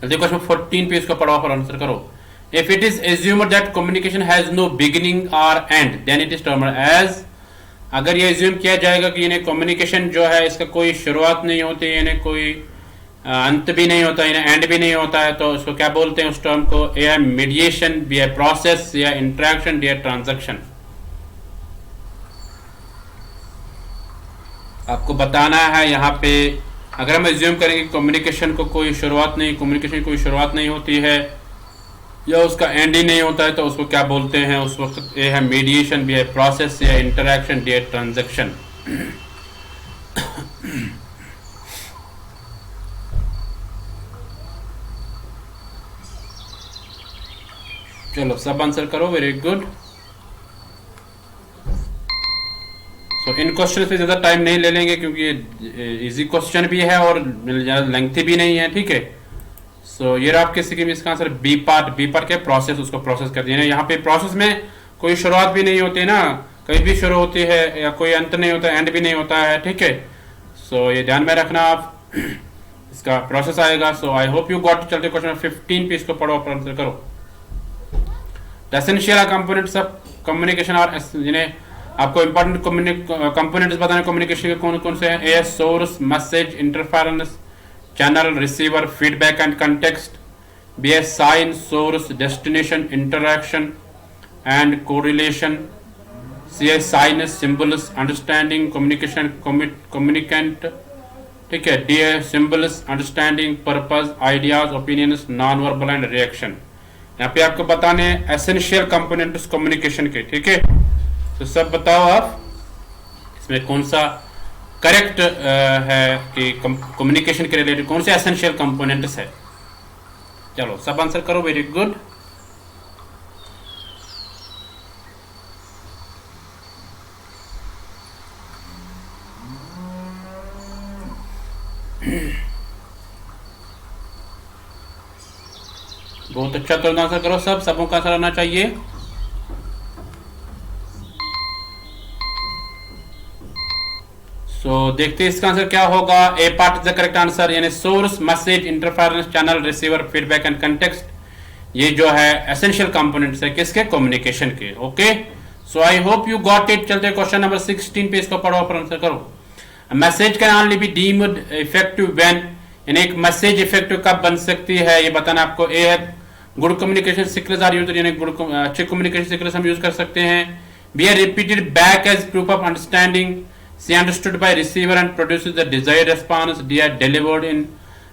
जल्दी क्वेश्चन 14 पे इसको पढ़ो और आंसर करो। If it is assumed that communication has no beginning और end, then it is termed as, अगर ये एज्यूम किया जाएगा कि इन्हें कम्युनिकेशन जो है इसका कोई शुरुआत नहीं होती, इन्हें कोई अंत भी नहीं होता, इन्हें एंड भी नहीं होता है, तो उसको क्या बोलते हैं, उस टर्म को? ए है मीडिएशन, बी है प्रोसेस, या इंटरेक्शन, डी है ट्रांजैक्शन। आपको बताना है यहाँ पे, अगर हम एज्यूम करेंगे कम्युनिकेशन को कोई शुरुआत नहीं, कम्युनिकेशन की कोई शुरुआत नहीं होती है या उसका एंड ही नहीं होता है, तो उसको क्या बोलते हैं उस वक्त? ए है मीडिएशन, बी है प्रोसेस, या इंटरेक्शन, डी है ट्रांजैक्शन। चलो सब आंसर करो, वेरी गुड। सो इन क्वेश्चन पे ज्यादा टाइम नहीं ले लेंगे क्योंकि ये इजी क्वेश्चन भी है और ज्यादा लेंथी भी नहीं है, ठीक है। सो ये आपके स्कीम, इसका answer B part. B part के प्रोसेस, उसको प्रोसेस कर दिया। यहाँ पे प्रोसेस में कोई शुरुआत भी नहीं होती ना, कहीं भी शुरू होती है, या कोई अंत नहीं होता, एंड भी नहीं होता है, ठीक है। सो ये ध्यान में रखना आप, इसका प्रोसेस आएगा। सो आई होप यू गॉट। चलते क्वेश्चन 15 पे, इसको पढ़ो और आंसर करो। एसेंशियल कंपोनेंट्स ऑफ कम्युनिकेशन, और जिन्हें आपको इंपॉर्टेंट कंपोनेंट्स बताने कम्युनिकेशन के कौन कौन से हैं? A source, message, interference, channel, receiver, feedback and context. B है sign, source, destination, interaction and correlation. C है signs, symbols, understanding, communication, communicant, ठीक है। डी है symbols, understanding, purpose, ideas, opinions, non verbal and reaction. यहाँ पे आपको बताने essential components communication के, ठीक है। तो सब बताओ आप, इसमें कौन सा करेक्ट है कि कम्युनिकेशन के रिलेटेड कौन से एसेंशियल कंपोनेंट्स है? चलो सब आंसर करो, वेरी गुड। बहुत अच्छा तुरंत आंसर करो, सबों का आंसर आना चाहिए। सो देखते हैं इसका आंसर क्या होगा। A part is the correct answer, यानी source, message, interference, channel, receiver, feedback and context, ये जो है एसेंशियल कंपोनेंट्स है किसके, कम्युनिकेशन के। Okay, so I hope you got it. चलते क्वेश्चन नंबर 16 पे, इसको पढ़ो और आंसर करो। Message can only be deemed effective when, यानी एक मैसेज इफेक्टिव कब बन सकती है ये बताना आपको। ए है good communication secrets are used, यानी अच्छे कम्युनिकेशन सिक्रेट्स हम यूज कर सकते हैं। B are repeated back as proof of understanding, C understood by receiver and produces the desired response, D are delivered in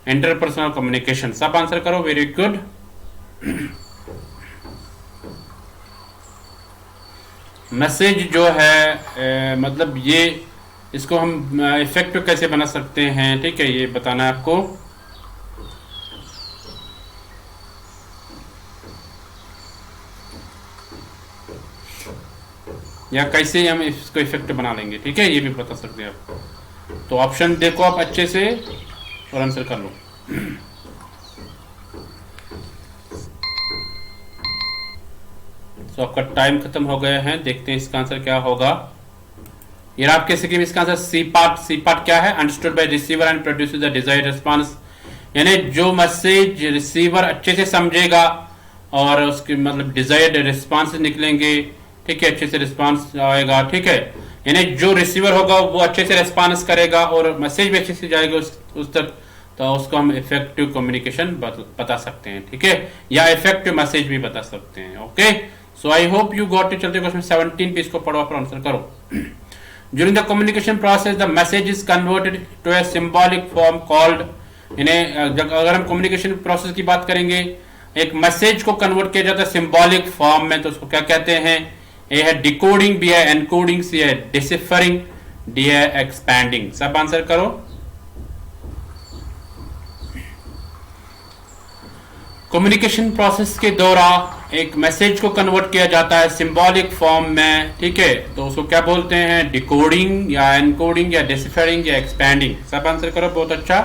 interpersonal communication. सब answer करो, very good. Message जो है मतलब ये, इसको हम इफेक्टिव कैसे बना सकते हैं, ठीक है, ये बताना है आपको। या कैसे हम इसको इफेक्टिव बना लेंगे, ठीक है, ये भी बता सकते हैं आप। तो ऑप्शन देखो आप अच्छे से और आंसर कर लो। तो आपका टाइम खत्म हो गया है, देखते हैं इसका आंसर क्या होगा। ये आपके स्क्रीन में इसका आंसर सी पार्ट क्या है, understood by receiver and produces the desired response, यानी जो मैसेज रिसीवर अच्छे से समझेगा और उसके मतलब डिजायर्ड रिस्पांस निकलेंगे, ठीक है, अच्छे से रिस्पांस आएगा, ठीक है, यानी जो रिसीवर होगा वो अच्छे से रिस्पांस करेगा और मैसेज भी अच्छे से जाएगा उस तक, तो उसको हम इफेक्टिव कम्युनिकेशन बता सकते हैं, ठीक है, या इफेक्टिव मैसेज भी बता सकते हैं। Okay, so I hope you got it. चलते क्वेश्चन 17 पे, इसको पढ़ो और आंसर करो। During the communication process, the message is converted to a symbolic form called, यानी अगर हम कम्युनिकेशन प्रोसेस की बात करेंगे, एक मैसेज को कन्वर्ट किया जाता है सिंबॉलिक फॉर्म में, तो उसको क्या कहते हैं। ए है डिकोडिंग, बी है एनकोडिंग, सी है डिसिफरिंग, डी है एक्सपैंडिंग। सब आंसर करो। कम्युनिकेशन प्रोसेस के दौरान एक मैसेज को कन्वर्ट किया जाता है सिंबॉलिक फॉर्म में, ठीक है, तो उसको क्या बोलते हैं, डिकोडिंग या एनकोडिंग या डिसिफरिंग या एक्सपैंडिंग। सब आंसर करो, बहुत अच्छा।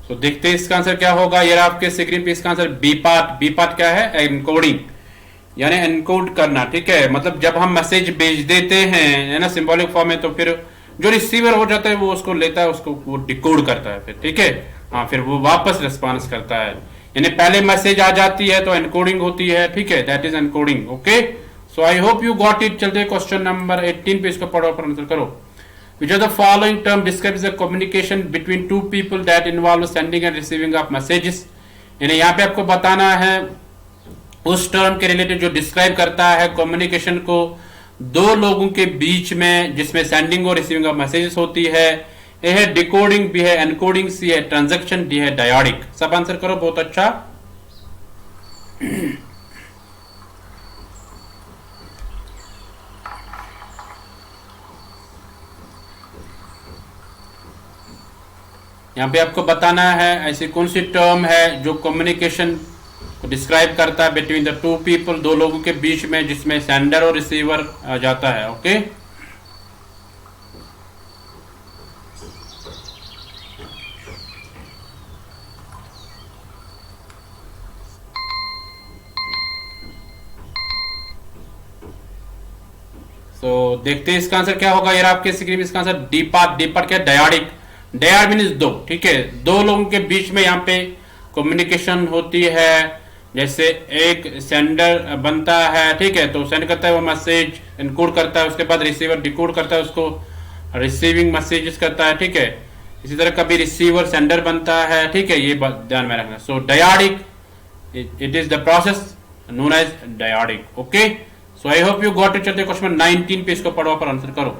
तो देखते हैं इसका आंसर क्या होगा। ये आपके स्क्रीन पे इसका आंसर बी पार्ट क्या है, एनकोडिंग, यानी एनकोड करना, ठीक है, मतलब जब हम मैसेज भेज देते हैं, है ना, सिंबॉलिक फॉर्म में, तो फिर जो रिसीवर हो जाता है वो उसको लेता है, उसको वो डिकोड करता है फिर, ठीक है, हाँ, फिर वो वापस रिस्पॉन्स करता है, यानी पहले मैसेज आ जाती है तो एनकोडिंग होती है, ठीक है, that is encoding. Okay, so I hope you got it. चलते क्वेश्चन नंबर 18 पे, इसको पढ़ो और आंसर करो। Which of the following term describes the communication between two people that involve sending and receiving of messages? यानी यहाँ पे आपको बताना है उस टर्म के रिलेटेड जो डिस्क्राइब करता है कम्युनिकेशन को दो लोगों के बीच में, जिसमें सेंडिंग और रिसीविंग ऑफ मैसेजेस होती है। ए है डिकोडिंग, बी है एनकोडिंग, सी है ट्रांजैक्शन, डी है डायोडिक। सब आंसर करो, बहुत अच्छा। यहाँ पे आपको बताना है ऐसी कौन सी टर्म है जो कम्युनिकेशन को डिस्क्राइब करता है बिटवीन द टू पीपल, दो लोगों के बीच में, जिसमें सेंडर और रिसीवर आ जाता है। ओके, तो देखते हैं इसका आंसर क्या होगा। यार आपके स्क्रीन में इसका आंसर डी पार्ट क्या है, डायोडिक। डायोड मीन्स दो, ठीक है, दो लोगों के बीच में यहाँ पे कम्युनिकेशन होती है। जैसे एक सेंडर बनता है, ठीक है, तो सेंड करता है वो मैसेज, एनकोड करता है, उसके बाद रिसीवर डिकोड करता है, उसको रिसीविंग मैसेजेस करता है, ठीक है। इसी तरह कभी रिसीवर सेंडर बनता है, ठीक है, ये बात ध्यान में रखना। So dyadic, it is the process known as dyadic. Okay, so I hope you got it. चलते क्वेश्चन 19 पे, इसको पढ़ो पर आंसर करो।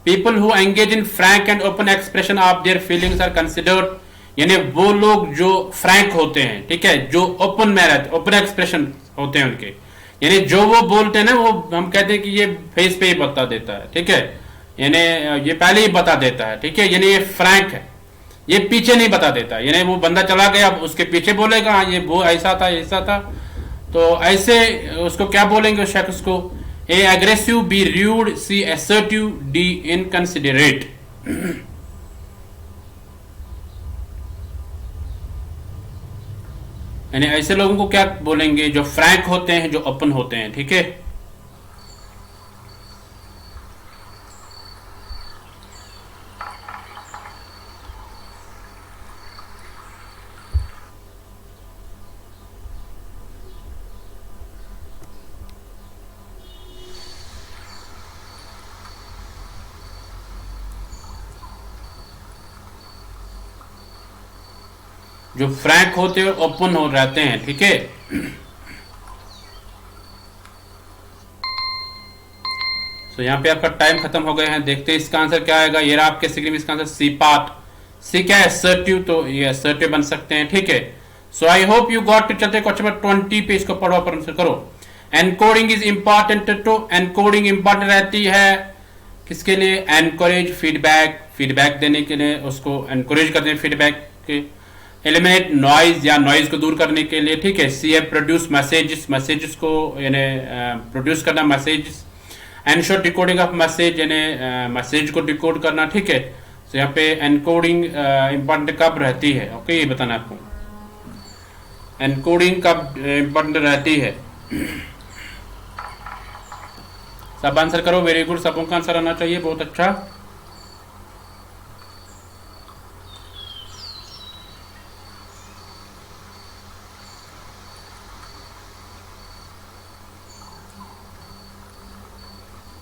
People who engage in frank and open expression of their feelings are considered, यानी वो लोग जो फ्रैंक होते हैं, ठीक है, जो ओपन में रहते, ओपन एक्सप्रेशन होते हैं उनके, यानी जो वो बोलते हैं ना, वो हम कहते हैं कि ये फेस पे ही बता देता है, ठीक है, यानी ये पहले ही बता देता है, ठीक है, यानी ये फ्रैंक है, ये पीछे नहीं बता देता, यानी वो बंदा चला गया अब उसके पीछे बोलेगा हाँ ये वो ऐसा था ऐसा था, तो ऐसे उसको क्या बोलेंगे उस शख्स को, A aggressive, B rude, C assertive, D inconsiderate. यानी ऐसे लोगों को क्या बोलेंगे, जो फ्रैंक होते हैं, जो ओपन होते हैं, ठीक है। जो फ्रैंक होते हैं ओपन हो रहते हैं, ठीक है। तो यहाँ पे आपका टाइम खत्म हो गया है, देखते हैं इसका आंसर क्या आएगा। ये रहा आपके स्क्रीन में इसका आंसर सी पार्ट। सी क्या है, असर्टिव, तो ये असर्टिव बन सकते हैं, ठीक है। So I hope you got to. चलते क्वेश्चन नंबर 20 पे, इसको पढ़ो पर आंसर करो। एनकोडिंग इज इंपॉर्टेंट, तो एनकोडिंग इंपॉर्टेंट रहती है किसके लिए, एनकरेज फीडबैक, फीडबैक देने के लिए, उसको एनकरेज करते हैं फीडबैक के। एलिमिनेट नॉइज, या नॉइज को दूर करने के लिए, ठीक है। सी है प्रोड्यूस मैसेजेस, मैसेजेस को यानी प्रोड्यूस करना messages. Ensure decoding of message, यानी मैसेज को डिकोड करना, ठीक है। तो यहाँ पे एनकोडिंग इंपॉर्टेंट कब रहती है, ओके, ये बताना आपको एनकोडिंग कब इंपॉर्टेंट रहती है। सब आंसर करो, वेरी गुड, सबों का आंसर आना चाहिए, बहुत अच्छा।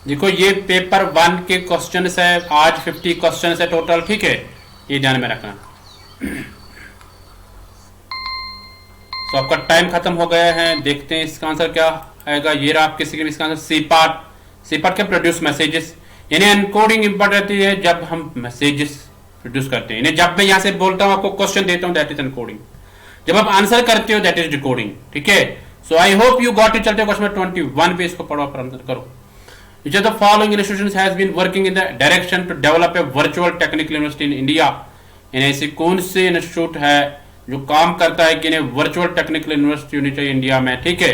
देखो ये पेपर 1 के क्वेश्चन है, आज 50 क्वेश्चन है टोटल, ठीक है, ये ध्यान में रखना। तो आपका टाइम खत्म हो गया है, देखते हैं इसका आंसर क्या आएगा। ये रहा आपके स्क्रीन में इसका answer C part. C part क्या, प्रोड्यूस मैसेजेस, यानी एनकोडिंग इंपॉर्टेंट रहती है जब हम मैसेजेस प्रोड्यूस करते हैं। यानी जब मैं यहाँ से बोलता हूँ, आपको क्वेश्चन देता हूँ, दैट इज एनकोडिंग। जब आप आंसर करते हो, दैट इज डिकोडिंग, ठीक है। So I hope you got it. चलते क्वेश्चन 21 पे, इसको पढ़ो पर आंसर करो। Which of the following institutions has been working in the direction to develop a virtual technical university in India? यानी ऐसे कौन से इंस्टीट्यूट है जो काम करता है कि वर्चुअल टेक्निकल यूनिवर्सिटी होनी चाहिए इंडिया में, ठीक है।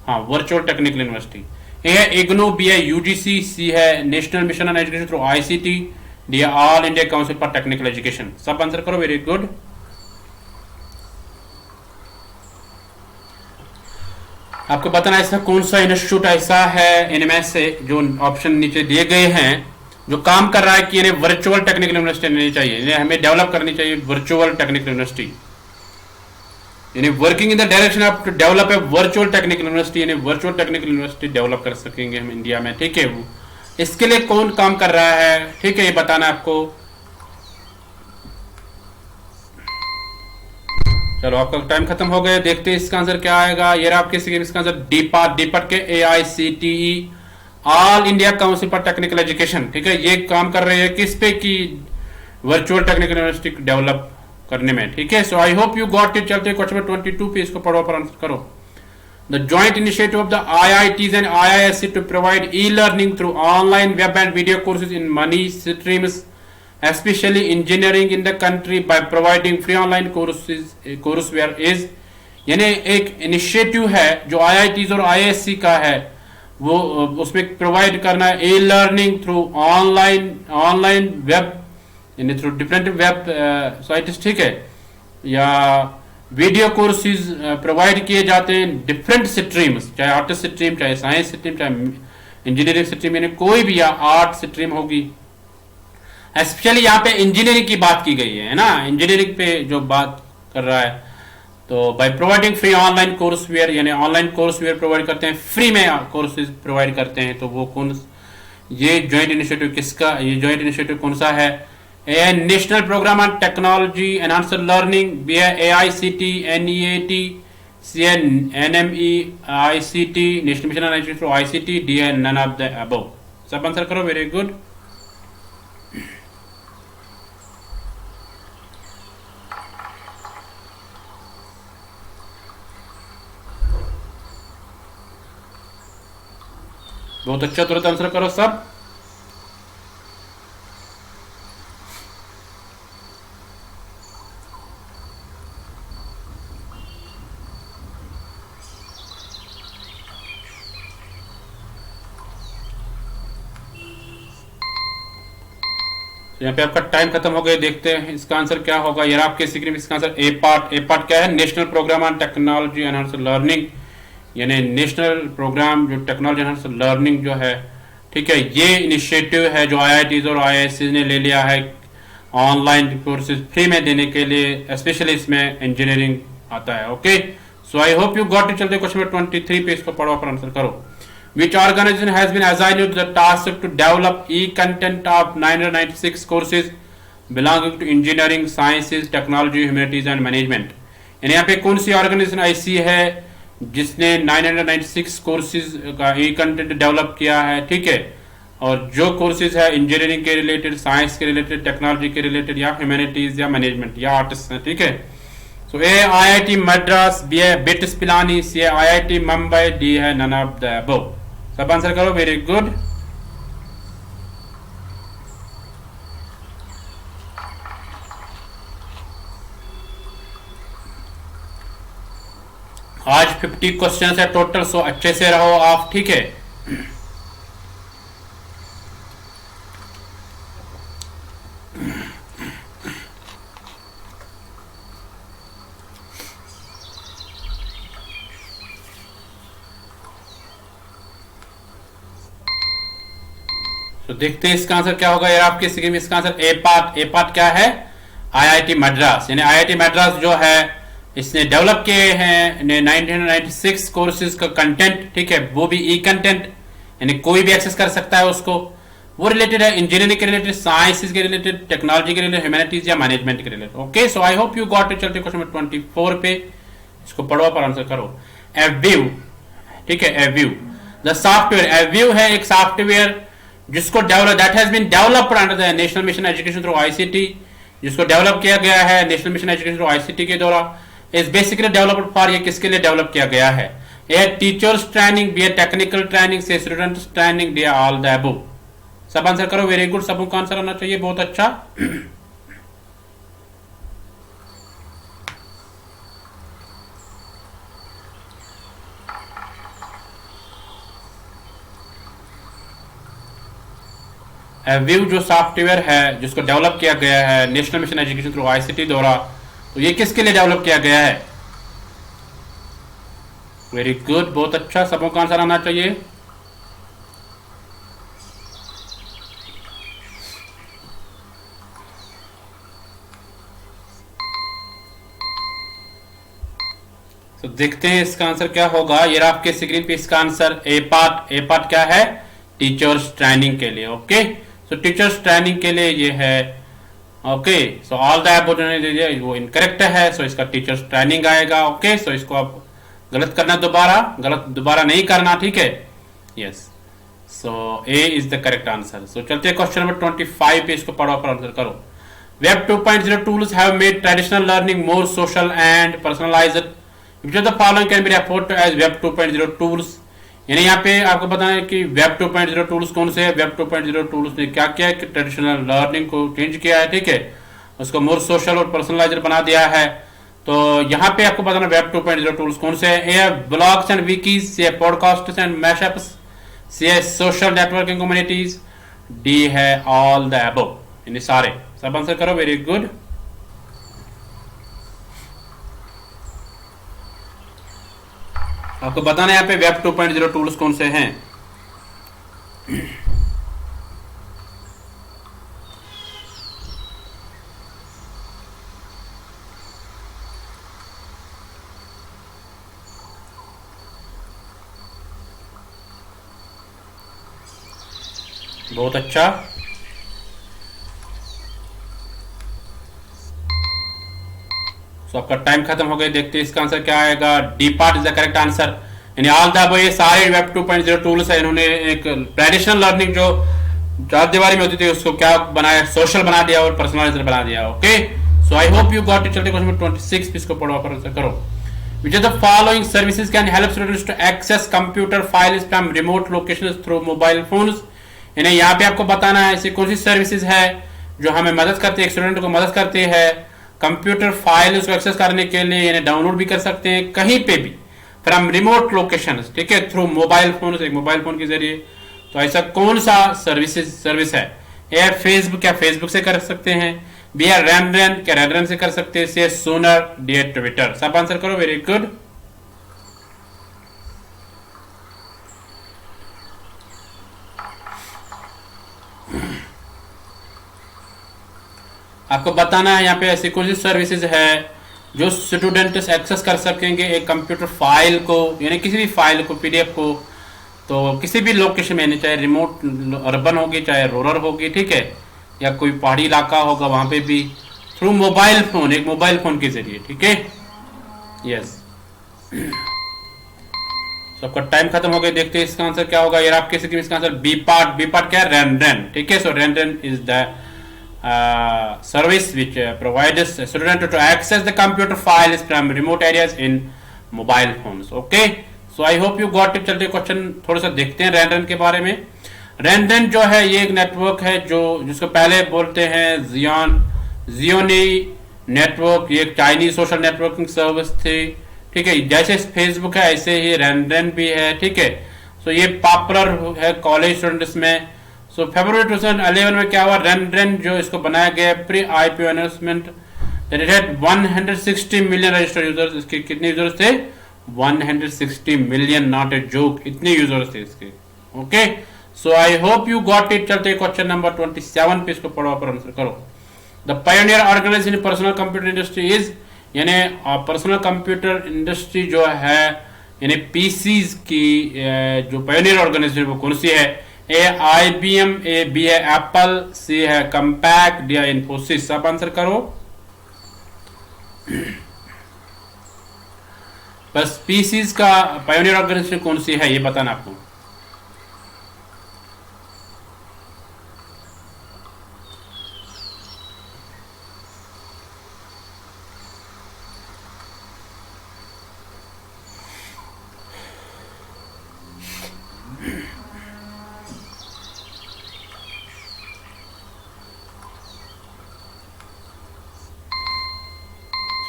हाँ, वर्चुअल टेक्निकल यूनिवर्सिटी। ए है इग्नू, बी है यूजीसी, सी है national mission on education through ICT, D है all India council for technical education. सब आंसर करो, वेरी गुड। आपको बताना ऐसा कौन सा इंस्टीट्यूट ऐसा है इनमें से जो ऑप्शन नीचे दिए गए हैं जो काम कर रहा है कि इन्हें वर्चुअल टेक्निकल यूनिवर्सिटी लेनी चाहिए, इन्हें हमें डेवलप करनी चाहिए वर्चुअल टेक्निकल यूनिवर्सिटी, यानी working in the direction of to develop a virtual technical university, यानी वर्चुअल टेक्निकल यूनिवर्सिटी डेवलप कर सकेंगे हम इंडिया में, ठीक है। इसके लिए कौन काम कर रहा है, ठीक है, ये बताना आपको। चलो आपका टाइम खत्म हो गया, देखते हैं इसका आंसर क्या आएगा। ये रहा आपके इसका आंसर डीपार्ट। डीपार्ट के AICTE all India council for technical education, ठीक है। ये काम कर रहे हैं किस पे, की वर्चुअल टेक्निकल यूनिवर्सिटी डेवलप करने में, ठीक है। So I hope you got it. चलते क्वेश्चन 22 पे, इसको पढ़ो पर आंसर करो। The joint initiative of the IITs and IISc to provide e learning through online web and video courses in many streams especially engineering in the country by providing free online courseware is, यानी एक initiative है जो IITs और IISc का है, वो उसमें provide करना है e learning through online web, यानी थ्रू डिफरेंट वेब साइट्स, ठीक है, या वीडियो कोर्सेज प्रोवाइड किए जाते हैं डिफरेंट स्ट्रीम्स, चाहे आर्ट स्ट्रीम, चाहे साइंस स्ट्रीम, चाहे इंजीनियरिंग स्ट्रीम, यानी कोई भी, या आर्ट स्ट्रीम होगी। स्पेशली यहाँ पे इंजीनियरिंग की बात की गई है ना, इंजीनियरिंग पे जो बात कर रहा है। तो by providing free online courseware, यानी ऑनलाइन कोर्सवेयर प्रोवाइड करते हैं, फ्री में कोर्सेज प्रोवाइड करते हैं। तो वो कौन, ये जॉइंट इनिशिएटिव किसका, ये जॉइंट इनिशिएटिव कौन सा है। A national programme on technology enhanced learning, B है AICT NEAT, सी है NMEICT national mission on education through ICT, D है नन ऑफ द अबव। सब आंसर करो, वेरी गुड। बहुत अच्छा, तुरंत आंसर करो सब। यहाँ पे आपका टाइम खत्म हो गया, देखते हैं इसका आंसर क्या होगा। यार आपके स्क्रीन में इसका answer A part. A part क्या है? National programme on technology enhance learning, यानी नेशनल प्रोग्राम जो टेक्नोलॉजी एनहांस लर्निंग जो है, ठीक है, ये इनिशिएटिव है जो आईआईटीज और आईआईएससी ने ले लिया है ऑनलाइन कोर्सेज फ्री में देने के लिए, स्पेशली इसमें इंजीनियरिंग आता है। Okay, so I hope you got it. चलते क्वेश्चन नंबर 23 पे, इसको पढ़ो और आंसर करो। Which organization has been assigned the task to develop e-content of 996 courses belonging to engineering, sciences, technology, humanities and management? यानी यहाँ पे कौन सी ऑर्गेनाइजेशन ऐसी है जिसने 996 कोर्सेज का ई कंटेंट डेवलप किया है, ठीक है, और जो कोर्सेज है इंजीनियरिंग के रिलेटेड, साइंस के रिलेटेड, टेक्नोलॉजी के रिलेटेड, या ह्यूमैनिटीज या मैनेजमेंट या आर्टिस्ट हैं, ठीक है। सो ए आईआईटी मद्रास, बी है बिट्स पिलानी, सी है आईआईटी मुंबई, डी है नन ऑफ द अबव। सब आंसर करो, वेरी गुड। आज 50 क्वेश्चन है टोटल, सो अच्छे से रहो आप, ठीक है। तो देखते हैं इसका आंसर क्या होगा। यार आपके स्क्रीन में इसका answer A part. A part क्या है? आईआईटी मद्रास, यानी आईआईटी मद्रास जो है इसने डेवलप किए हैं 1996 कोर्सेज का कंटेंट, ठीक है, वो भी ई कंटेंट, यानी कोई भी एक्सेस कर सकता है उसको। वो रिलेटेड है इंजीनियरिंग के रिलेटेड, साइंसेज के रिलेटेड, टेक्नोलॉजी के रिलेटेड, ह्यूमैनिटीज या मैनेजमेंट के related. Okay, so I hope you got it. चलते क्वेश्चन नंबर 24 पे, इसको पढ़ो पर आंसर करो। एव्यू, ठीक है, एव्यू द सॉफ्टवेयर। एव्यू है एक सॉफ्टवेयर जिसको develop, that has been developed under the national mission education through ICT, जिसको डेवलप किया गया है national mission education through ICT के द्वारा। इज बेसिकली डेवलप्ड फॉर, ये किसके लिए डेवलप किया गया है? ए टीचर्स ट्रेनिंग, बी ए टेक्निकल ट्रेनिंग, से students training, D all the above. सब आंसर करो, वेरी गुड, सबको आंसर आना चाहिए, बहुत अच्छा। व्यू जो सॉफ्टवेयर है जिसको डेवलप किया गया है national mission education through ICT द्वारा, तो ये किसके लिए डेवलप किया गया है? वेरी गुड, बहुत अच्छा, सबको का आंसर आना चाहिए। तो देखते हैं इसका आंसर क्या होगा। ये आपके स्क्रीन पे इसका answer A part. A part क्या है? टीचर्स ट्रेनिंग के लिए। ओके, सो टीचर्स ट्रेनिंग के लिए ये है। Okay, so all the above वो इनकरेक्ट है, सो इसका टीचर्स ट्रेनिंग आएगा। ओके, सो इसको आप गलत करना, दोबारा नहीं करना, ठीक है। Yes, so A is the correct answer. So चलते हैं क्वेश्चन नंबर 25 पे, इसको पढ़ो पर आंसर करो। Web 2.0 tools have made traditional learning more social and personalised, which of the following can be referred to as Web 2.0 tools? यानी यहाँ पे आपको बताना है कि वेब 2.0 टूल्स कौन से हैं। वेब 2.0 टूल्स ने क्या किया है कि ट्रेडिशनल लर्निंग को चेंज किया है, ठीक है, उसको मोर सोशल और पर्सनलाइज्ड बना दिया है। तो यहाँ पे आपको बताना वेब 2.0 टूल्स कौन से हैं। A blogs and wikis, C podcast and mashups, C social networking communities, D है ऑल द अबव, यानी सारे। सब आंसर करो, वेरी गुड। आपको बताना है यहाँ पे वेब 2.0 टूल्स कौन से हैं। बहुत अच्छा, तो आपका टाइम खत्म हो गया। देखते हैं इसका आंसर क्या आएगा। D part is the correct answer, यानी ऑल द ये सारे वेब 2.0 टूल्स है। इन्होंने एक ट्रेडिशनल लर्निंग जो चार दीवारी में होती थी उसको क्या बनाया, सोशल बना दिया और पर्सनलाइज्ड बना दिया। Okay, so I hope you got it. चलते क्वेश्चन नंबर 26 इसको पढ़ो पर आंसर करो। Which of the following services can help students to access computer files from remote locations through mobile phones? यानी यहाँ पे आपको बताना है ऐसी कौन सी सर्विसेज है जो हमें मदद करती है, स्टूडेंट को मदद करती है कंप्यूटर फाइल्स को एक्सेस करने के लिए, यानी डाउनलोड भी कर सकते हैं कहीं पे भी फ्रॉम रिमोट लोकेशन, ठीक है, थ्रू मोबाइल फोन, एक मोबाइल फोन के जरिए। तो ऐसा कौन सा सर्विस है? ए फेसबुक, क्या फेसबुक से कर सकते हैं? बी है रैनरैन, क्या रैनरैन से कर सकते हैं? सी है सोनर, डी है ट्विटर। सब आंसर करो, वेरी गुड। आपको बताना है यहाँ पे ऐसी कौन सी सर्विसेज है जो स्टूडेंट एक्सेस कर सकेंगे एक कंप्यूटर फाइल को, यानी किसी भी फाइल को, पीडीएफ को, तो किसी भी लोकेशन में, चाहे रिमोट अर्बन होगी चाहे रूरल होगी, ठीक है, या कोई पहाड़ी इलाका होगा वहां पे भी, थ्रू मोबाइल फोन, एक मोबाइल फोन के जरिए, ठीक है। यस, सबका टाइम खत्म हो गया, देखते हैं इसका आंसर क्या होगा। यार आपके इसका आंसर बी पार्ट क्या है? रैनरैन, ठीक है। सो रैनरैन is the service which provides a student to access the computer files from remote areas in mobile phones. Okay, so I hope you got it. चलते क्वेश्चन थोड़ा सा देखते हैं रैनरैन के बारे में। रैनरैन जो है ये एक नेटवर्क है जो जिसको पहले बोलते हैं जियोनी नेटवर्क। ये एक चाइनीज सोशल नेटवर्किंग सर्विस थी, ठीक है। जैसे फेसबुक है ऐसे ही रैनरैन भी है, ठीक है। सो ये पॉपुलर है कॉलेज स्टूडेंट्स में। सो फरवरी 2011 में क्या हुआ? रैनरैन जो इसको बनाया गया pre IPO announcement, that it had 160 million registered users. इसके कितने यूजर्स थे? 160 मिलियन, नॉट ए जोक, इतने यूजर्स थे इसके। Okay, so I hope you got it. चलते क्वेश्चन नंबर 27 पे, इसको पढ़ो और आंसर करो। The pioneer organization in personal computer industry is, यानी पर्सनल कंप्यूटर इंडस्ट्री जो है, यानी पीसीज की जो पायोनियर ऑर्गेनाइजेशन वो कौन सी है? ए IBM, ए बी है एप्पल, सी है कंपैक्ट, डी है इन्फोसिस। सब आंसर करो। बस पीसीज का पायोनियर ऑर्गेनाइजेशन कौन सी है ये बताना आपको।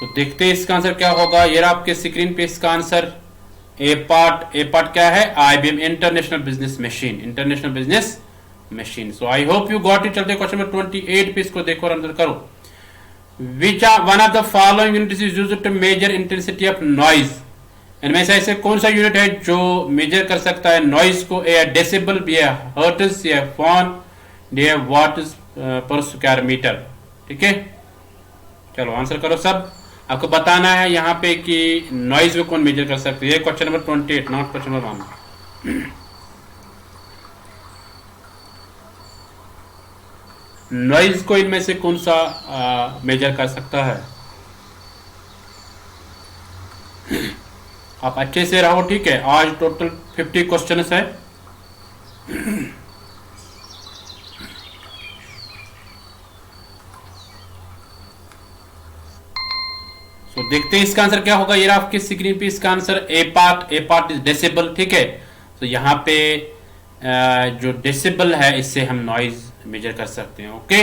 तो देखते हैं इसका आंसर क्या होगा। ये आपके स्क्रीन पे इसका आंसर ए पार्ट क्या है? IBM international business machine, international business machine. So I hope you got it. चलते क्वेश्चन नंबर 28 पे, इसको देखो और आंसर करो। Which one of the following unit is used to measure intensity of noise? इनमें से ऐसे कौन सा यूनिट है जो मेजर कर सकता है नॉइज को? ए डेसिबल, बी है हर्ट्ज, सी है फॉन, डी है वाट्स पर स्क्वायर मीटर, ठीक है। चलो आंसर करो सब। आपको बताना है यहाँ पे कि नॉइज को कौन मेजर कर सकते हैं। Question number 28, not question number 1। Noise को इनमें से कौन सा मेजर कर सकता है? आप अच्छे से रहो, ठीक है। आज टोटल 50 क्वेश्चन है। तो देखते हैं इसका आंसर क्या होगा। ये आपके स्क्रीन पे इसका answer A part is decibel, ठीक है। तो यहाँ पे जो डेसिबल है इससे हम नॉइज मेजर कर सकते हैं। Okay,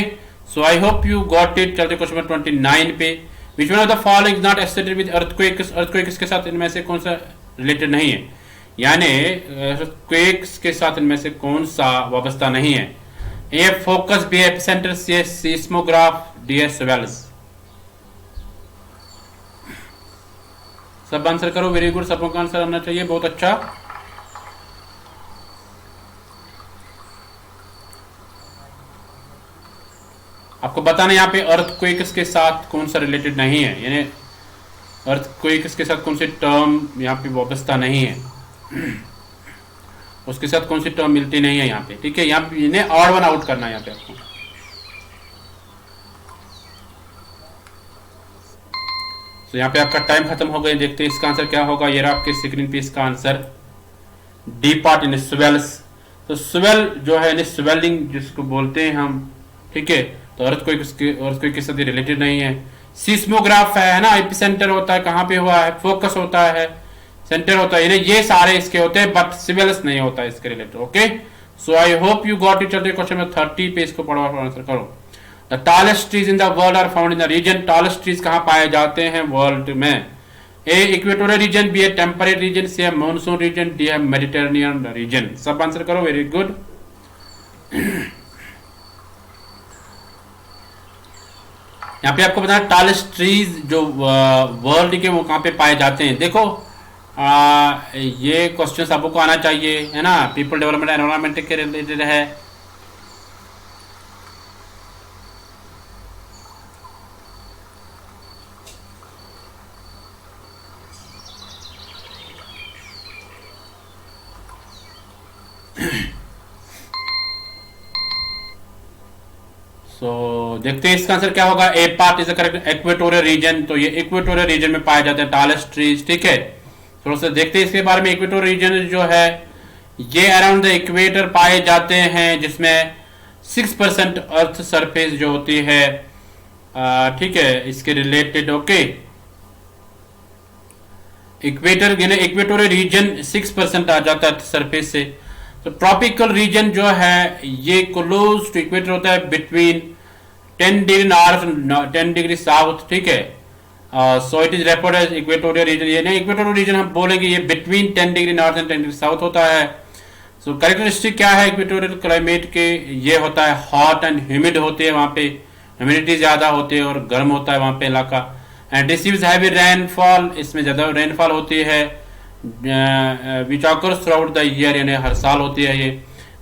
so I hope you got it. चलते क्वेश्चन नंबर 29 पे। विच one of the following not associated with earthquakes? Earthquakes के साथ इनमें से कौन सा रिलेटेड नहीं है? यानी अर्थक्वेक्स के साथ इनमें से कौन सा वाबस्ता नहीं है? ए फोकस, बी एपिसेंटर, सी सीस्मोग्राफ, डी स्वेल्स। सब आंसर करो, वेरी गुड। सबों का आंसर आना चाहिए, बहुत अच्छा। आपको बताना यहाँ पे अर्थक्वेक्स के साथ कौन सा रिलेटेड नहीं है, यानी अर्थक्वेक्स के साथ कौन सी टर्म यहाँ पे वाबस्ता नहीं है, उसके साथ कौन सी टर्म मिलती नहीं है यहाँ पे, ठीक है। यहाँ पे इन्हें ऑड वन आउट करना है यहाँ पे आपको। तो यहाँ पे आपका टाइम खत्म हो गया। देखते हैं इसका आंसर क्या होगा। ये आपके स्क्रीन पे इसका answer D part in swells. तो स्वेल जो है स्वेलिंग जिसको बोलते हैं हम, ठीक है। तो अर्थक्वेक के साथ रिलेटेड नहीं है। सीस्मोग्राफ है ना, एपिसेंटर होता है कहाँ पे हुआ है, फोकस होता है, सेंटर होता है, ये सारे इसके होते हैं, बट सिविलस नहीं होता है इसके related. Okay, so I hope you got it. चलते क्वेश्चन नंबर 30 पे, इसको पढ़ो और आंसर करो। The tallest trees in the world are found in the region. Tallest trees कहाँ पाए जाते हैं वर्ल्ड में? A equatorial region, B a temperate region, C है मानसून रीजन, डी है मेडिटेरेनियन रीजन। सब आंसर करो, वेरी गुड। यहाँ पे आपको बताना टॉलेस्ट ट्रीज जो वर्ल्ड के वो कहाँ पे पाए जाते हैं। देखो ये क्वेश्चन सबको आना चाहिए, है ना, पीपल डेवलपमेंट एनवायरमेंट के रिलेटेड है। देखते हैं इसका आंसर क्या होगा। A part is the correct, equatorial region. तो ये इक्वेटोरियल रीजन में पाए जाते हैं टॉलेस्ट ट्रीज। ठीक है, थोड़ा सा देखते हैं इसके बारे में। इक्वेटोरियल रीजन जो है ये अराउंड द इक्वेटर पाए जाते हैं, जिसमें 6% अर्थ सरफेस जो होती है, ठीक है, इसके रिलेटेड। ओके, इक्वेटर यानी इक्वेटोरियल रीजन 6% आ जाता है अर्थ सरफेस से। तो ट्रॉपिकल रीजन जो है ये क्लोज टू इक्वेटर होता है, between 10 degree north 10 degree south. ठीक है, so it is referred as equatorial region. ये नहीं, इक्वेटोरियल रीजन हम बोलेंगे ये between 10 degree north and 10 degree south होता है। सो कैरेक्टरिस्टिक क्या है इक्वेटोरियल क्लाइमेट के? ये होता है हॉट एंड ह्यूमिड होते हैं, वहाँ पे ह्यूमिडिटी ज्यादा होती है और गर्म होता है वहाँ पे इलाका। एंड रिसीव्स हैवी रेनफॉल, इसमें ज्यादा रेनफॉल होती है, which occurs throughout the year, यानी हर साल होती है ये।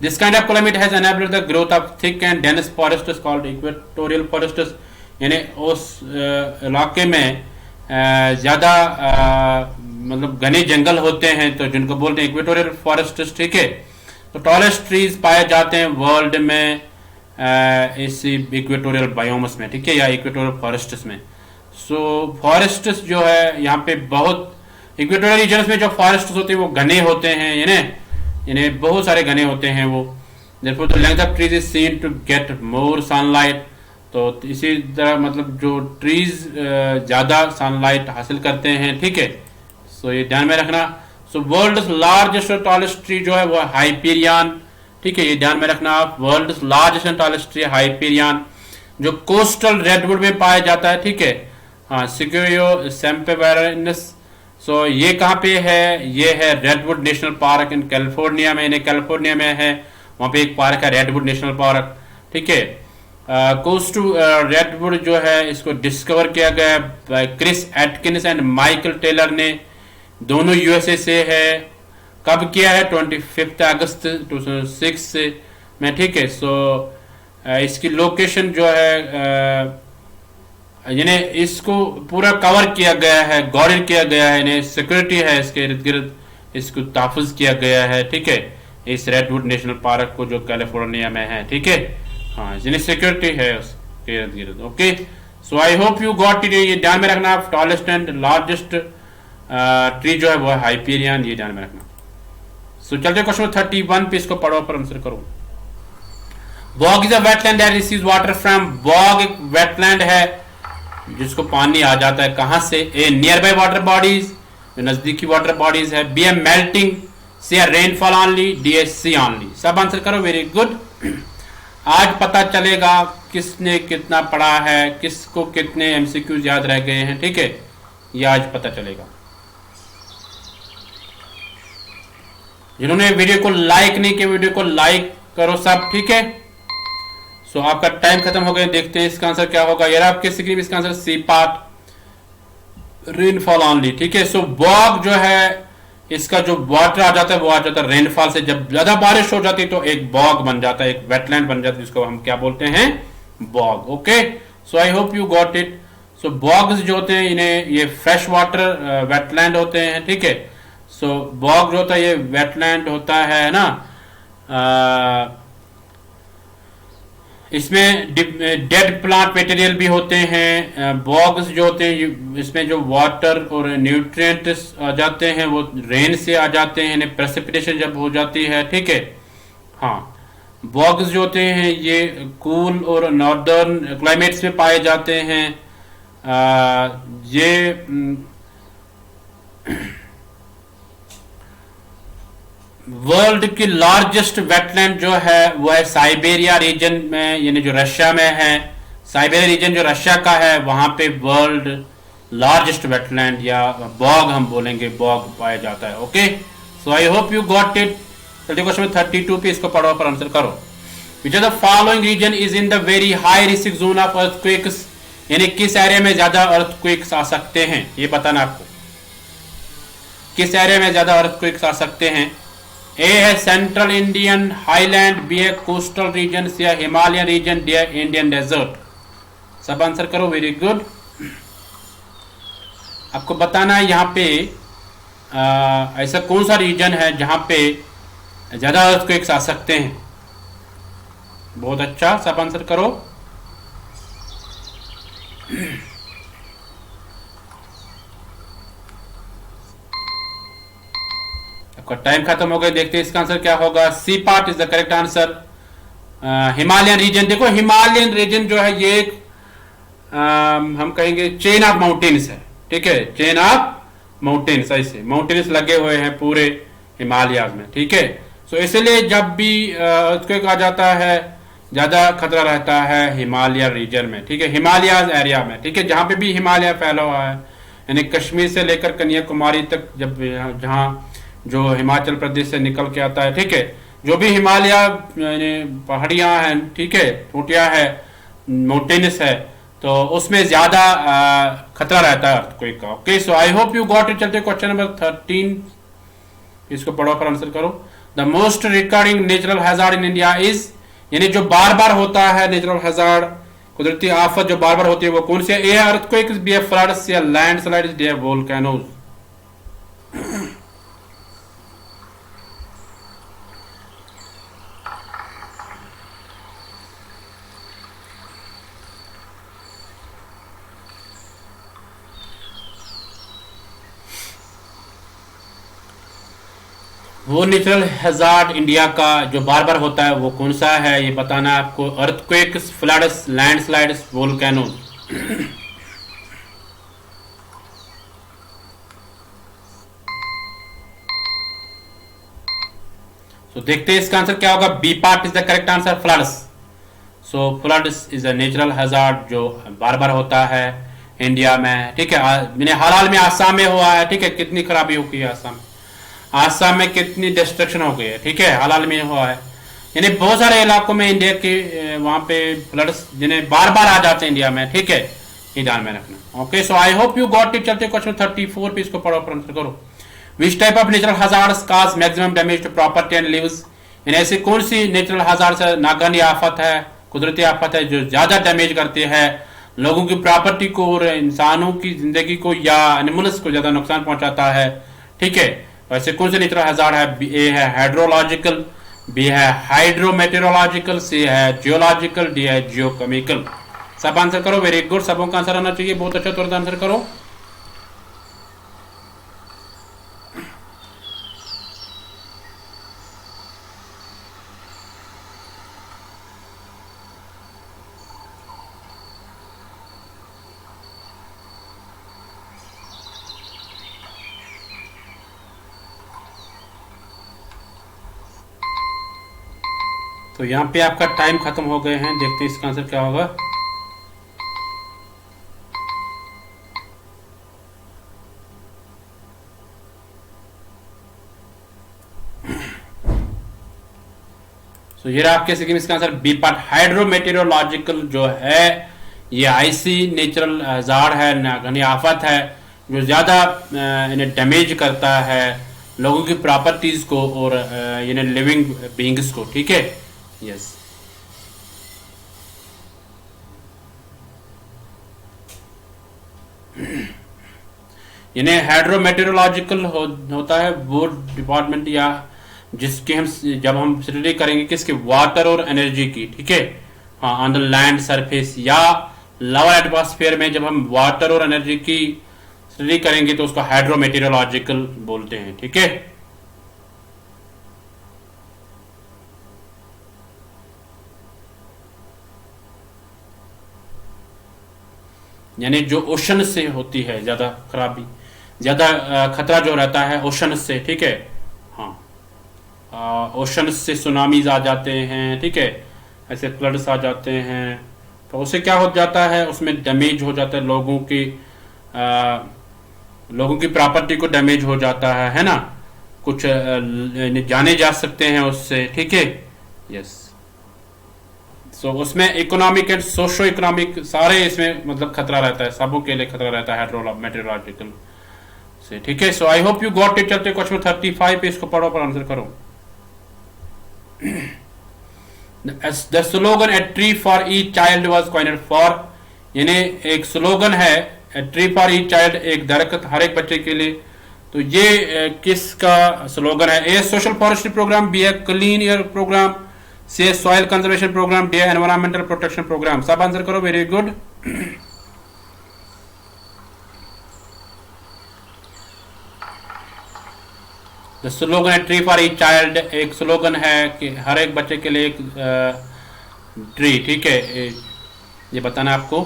This kind of climate has enabled the growth of thick and dense forests called equatorial forests, यानी उस इलाके में ज्यादा मतलब घने जंगल होते हैं, तो जिनको बोलते हैं इक्वेटोरियल फॉरेस्ट्स। ठीक है, तो टॉलेस्ट ट्रीज पाए जाते हैं वर्ल्ड में इस इक्वेटोरियल बायोमस में। ठीक है, या इक्वेटोरियल फॉरेस्ट्स में। सो फॉरेस्ट्स जो है यहाँ पे बहुत, इक्वेटोरियल रीजन्स में जो फॉरेस्ट होते हैं वो घने होते हैं, यानी बहुत सारे घने होते हैं वो। therefore the length of trees is seen to get more sunlight। तो इसी तरह मतलब जो ट्रीज ज्यादा सनलाइट हासिल करते हैं। ठीक है, सो ये ध्यान में रखना। सो वर्ल्ड लार्जेस्ट और टॉलेस्ट ट्री जो है वो हाइपेरियन। ठीक है, ये ध्यान में रखना आप, world largest and tallest tree Hyperion, जो कोस्टल रेडवुड में पाया जाता है। ठीक है, हाँ, सिक्वेरियो सेम्पेवेरिनस। सो ये कहाँ पे है? ये है redwood national park in California में, यानी कैलिफोर्निया में है, वहाँ पे एक पार्क है रेडवुड नेशनल पार्क। ठीक है, कोस्ट टू रेडवुड जो है इसको डिस्कवर किया गया by Chris Atkins and Michael Taylor ने, दोनों यूएसए से है। कब किया है? 25 अगस्त 2006 में। ठीक है, सो इसकी लोकेशन जो है यानी इसको पूरा कवर किया गया है, गॉर्डन किया गया है, यानी सिक्योरिटी है इसके इर्द गिर्द, इसको तहफ़्फ़ुज़ किया गया है। ठीक है, इस रेडवुड नेशनल पार्क को जो कैलिफोर्निया में है। ठीक है, हाँ, यानी सिक्योरिटी है उसके इर्द गिर्द। Okay, so I hope you got it. ये ध्यान में रखना आप, टॉलेस्ट एंड लार्जेस्ट ट्री जो है वो है हाइपेरियन, ये ध्यान में रखना। सो चलते क्वेश्चन 31 पे, इसको पढ़ो पर आंसर करो। Bog is a wetland that receives water from. Bog एक वेटलैंड है जिसको पानी आ जाता है कहां से? A nearby water bodies, नजदीकी वाटर बॉडीज है, B A melting, C A rainfall only, D A C only. सब आंसर करो, वेरी गुड। आज पता चलेगा किसने कितना पढ़ा है, किसको कितने एमसीक्यूज याद रह गए हैं। ठीक है, ये आज पता चलेगा। जिन्होंने वीडियो को लाइक नहीं किया, वीडियो को लाइक करो सब। ठीक है, सो आपका टाइम खत्म हो गया। देखते हैं इसका आंसर क्या होगा। यार आपके स्क्रीन में इसका answer C part, rainfall only. ठीक है, सो बॉग जो है इसका जो वाटर आ जाता है वो आ जाता है रेनफॉल से। जब ज्यादा बारिश हो जाती है तो एक बॉग बन जाता है, एक वेटलैंड बन जाता है, जिसको हम क्या बोलते हैं? Bog. Okay, so I hope you got it. So bogs जो होते हैं इन्हें ये फ्रेश वाटर वेटलैंड होते हैं। ठीक है, सो बॉग जो होता है ये वेटलैंड होता है ना, इसमें डेड प्लांट मटेरियल भी होते हैं। बॉग्स जो होते हैं इसमें जो वाटर और न्यूट्रिएंट्स आ जाते हैं वो रेन से आ जाते हैं, प्रेसिपिटेशन जब हो जाती है। ठीक है, हाँ, बॉग्स जो होते हैं ये कूल और नॉर्दर्न क्लाइमेट्स में पाए जाते हैं। ये वर्ल्ड की लार्जेस्ट वेटलैंड जो है वो है साइबेरिया रीजन में, यानी जो रशिया में है। साइबेरिया रीजन जो रशिया का है वहां पे वर्ल्ड लार्जेस्ट वेटलैंड या बॉग हम बोलेंगे, बॉग पाया जाता है। Okay, so I hope you got it. चलिए क्वेश्चन 32 पे इसको पढ़ो पर आंसर करो। Which of the following region is in the very high risk zone of earthquakes, यानी किस एरिया में ज्यादा अर्थक्वेक्स आ सकते हैं, ये बताना आपको। किस एरिया में ज्यादा अर्थक्वेक्स आ सकते हैं? ए है सेंट्रल इंडियन हाईलैंड, बी है कोस्टल रीजन, सी है हिमालयन रीजन, डी है इंडियन डेजर्ट। सब आंसर करो, वेरी गुड। आपको बताना है यहाँ पे ऐसा कौन सा रीजन है जहां पे ज्यादा अर्थक्वेक्स आ सकते हैं। बहुत अच्छा, सब आंसर करो। आपका टाइम खत्म हो गया, देखते हैं इसका आंसर क्या होगा। C part is the correct answer, Himalayan region. देखो हिमालयन रीजन जो है ये एक हम कहेंगे चेन ऑफ माउंटेन्स है, ठीक है, चेन ऑफ माउंटेन्स, ऐसे माउंटेन्स लगे हुए हैं पूरे हिमालयाज में, ठीक है। सो इसलिए जब भी अर्थक्वेक आ जाता है ज्यादा खतरा रहता है हिमालय रीजन में, ठीक है, हिमालयाज एरिया में, ठीक है, जहां पे भी हिमालय फैला हुआ है, यानी कश्मीर से लेकर कन्याकुमारी तक, जब जहां जो हिमाचल प्रदेश से निकल के आता है, ठीक है, जो भी हिमालय पहाड़ियां हैं, ठीक है, चोटियां है, माउंटेन्स है, तो उसमें ज्यादा खतरा रहता है अर्थक्वेक का। Okay, so I hope you got it. चलते क्वेश्चन नंबर 13, इसको पढ़ो पर आंसर करो। The most recurring natural hazard in India is, यानी जो बार बार होता है नेचुरल हैजार्ड, कुदरती आफत जो बार बार होती है वो कौन सी है? ए है अर्थक्वेक्स, बी है फ्लड्स, या लैंडस्लाइड्स, डी है वोल्केनोज। वो नेचुरल हैजार्ड इंडिया का जो बार बार होता है वो कौन सा है, ये बताना है आपको। Earthquakes, floods, landslides, volcanoes. तो देखते हैं इसका आंसर क्या होगा। B part is the correct answer, floods. So floods is a natural hazard जो बार बार होता है इंडिया में, ठीक है। मैंने हाल में आसाम में हुआ है, ठीक है, कितनी खराबी हो गई है आसाम, आसाम में कितनी डिस्ट्रक्शन हो गई है, ठीक है, हाल में हुआ है। यानी बहुत सारे इलाकों में इंडिया के वहां पे फ्लड्स जिन्हें बार बार आ जाते हैं इंडिया में, ठीक है, ये ध्यान में रखना। Okay, so I hope you got it. चलते क्वेश्चन 34 पे, इसको पढ़ो, आंसर करो। Which type of natural hazards cause maximum damage to property and lives, यानी ऐसी कौन सी नेचुरल हैजार्ड्स है, नागहानी आफत है, कुदरती आफत है जो ज्यादा डैमेज करती है लोगों की प्रॉपर्टी को और इंसानों की जिंदगी को या एनिमल्स को ज्यादा नुकसान पहुंचाता है, ठीक है। वैसे कौन से नेचुरल हैजार्ड है? ए है हाइड्रोलॉजिकल, बी है हाइड्रोमेटेरोलॉजिकल, सी है जियोलॉजिकल, डी है जियोकेमिकल। सब आंसर करो, वेरी गुड, सबों का आंसर आना चाहिए, बहुत अच्छा तुरंत आंसर करो। तो यहाँ पे आपका टाइम खत्म हो गए हैं, देखते हैं इसका आंसर क्या होगा। तो ये आपके सेकंड इसका आंसर बी पार्ट, हाइड्रोमेटेरियोलॉजिकल जो है ये ऐसी नेचुरल हैजार्ड है, नागहानी आफत है जो ज्यादा इन्हें डैमेज करता है लोगों की प्रॉपर्टीज को और यानी लिविंग बीइंग्स को, ठीक है। यस, यानी हाइड्रोमेटेरियोलॉजिकल होता है वो डिपार्टमेंट या जिसकी हम जब हम स्टडी करेंगे किसके, वाटर और एनर्जी की, ठीक है, हाँ, ऑन द लैंड सरफेस या लोअर एटमॉस्फेयर में जब हम वाटर और एनर्जी की स्टडी करेंगे तो उसको हाइड्रोमेटेरियोलॉजिकल बोलते हैं, ठीक है। यानी जो ओशन से होती है ज़्यादा खराबी, ज़्यादा खतरा जो रहता है ओशन से, ठीक है। हाँ, ओशन से सुनामीज आ जाते हैं, ठीक है, ऐसे फ्लड्स आ जाते हैं, तो उससे क्या हो जाता है, उसमें डैमेज हो जाता है, लोगों की प्रॉपर्टी को डैमेज हो जाता है ना, कुछ जाने जा सकते हैं उससे, ठीक है। यस, सो उसमें इकोनॉमिक एंड सोशो इकोनॉमिक सारे इसमें मतलब खतरा रहता है, सबों के लिए खतरा रहता है मेटेरोलॉजिकल से, ठीक है। So I hope you got it. चलते क्वेश्चन 35 पे, इसको पढ़ो पर आंसर करो। The slogan "A tree for each child" was coined for, यानी एक स्लोगन है "A tree for each child", एक दरख्त हर एक बच्चे के लिए, तो ये किसका स्लोगन है? A social forestry programme, B a clean air programme, C soil conservation programme, D environmental protection programme. सब आंसर करो, वेरी गुड। द स्लोगन है ट्री फॉर ईच चाइल्ड, एक स्लोगन है कि हर एक बच्चे के लिए एक ट्री, ठीक है। ये बताना आपको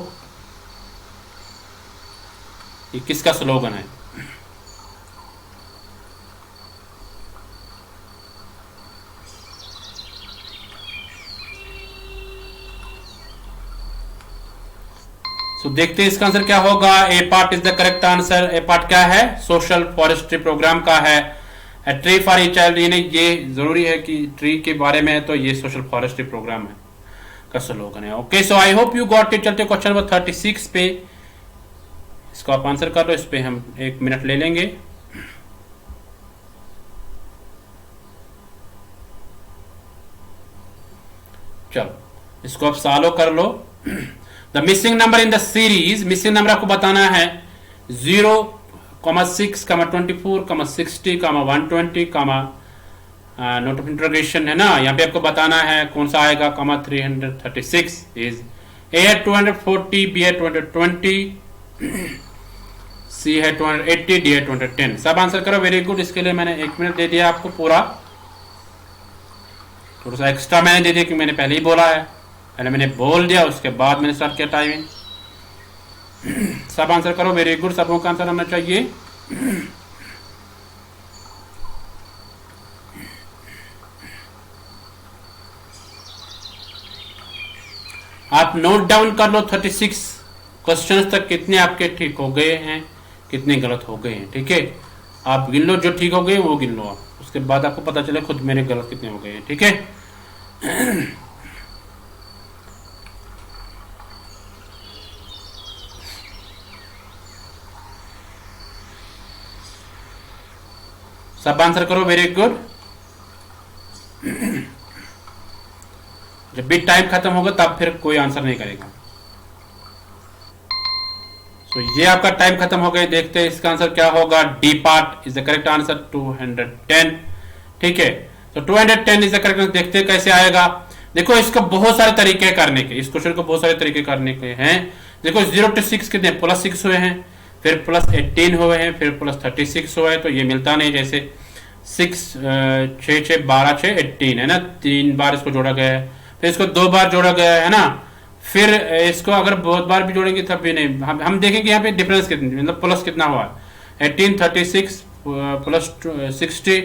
ये किसका स्लोगन है। देखते हैं इसका आंसर क्या होगा। A part is the correct answer. A part क्या है? सोशल फॉरेस्ट्री प्रोग्राम का है। A tree for each child, यानी ये जरूरी है कि ट्री के बारे में है, तो ये सोशल फॉरेस्ट्री प्रोग्राम है का स्लोगन है। Okay, so I hope you got it. चलते क्वेश्चन नंबर 36 पे, इसको आप आंसर कर लो। इस पे हम 1 मिनट ले लेंगे। चलो इसको आप सॉल्व कर लो। The missing number in the series, missing number आपको बताना है 0, 6, 24, 60, 120, नोट ऑफ इंट्रोगेशन है ना, यहाँ पे आपको बताना है कौन सा आएगा। 336 इज ए है 240, बी है 220, सी है 280, डी है 210। सब आंसर करो, वेरी गुड। इसके लिए मैंने 1 मिनट दे दिया आपको पूरा, थोड़ा सा एक्स्ट्रा मैंने दे दिया कि मैंने पहले ही बोला है, पहले मैंने बोल दिया, उसके बाद मैंने स्टार्ट किया टाइमिंग। सब आंसर करो, वेरी गुड। सबों का आंसर होना चाहिए। आप नोट डाउन कर लो 36 क्वेश्चंस तक कितने आपके ठीक हो गए हैं, कितने गलत हो गए हैं, ठीक है। आप गिन लो, जो ठीक हो गए वो गिन लो आप, उसके बाद आपको पता चले खुद मेरे गलत कितने हो गए हैं, ठीक है। सब आंसर करो, वेरी गुड। जब भी टाइम खत्म होगा तब फिर कोई आंसर नहीं करेगा। तो ये आपका टाइम खत्म हो गया। देखते हैं इसका आंसर क्या होगा। D part is the correct answer, 210, ठीक है। तो 210 इज द करेक्ट आंसर। देखते हैं कैसे आएगा। देखो इसका बहुत सारे तरीके करने के, इस क्वेश्चन को बहुत सारे तरीके करने के हैं। देखो 0 to 6 कितने, +6 हुए हैं, फिर +18 हुए हैं, फिर +36 हुए हैं, तो ये मिलता नहीं। जैसे 6, 6, 6, 12, 6, 18 है ना, 3 बार इसको जोड़ा गया है, फिर इसको 2 बार जोड़ा गया है ना, फिर इसको अगर बहुत बार भी जोड़ेंगे तब भी नहीं। हम देखेंगे यहाँ पे डिफरेंस कितनी, मतलब प्लस कितना हुआ है। 18, 36 +60,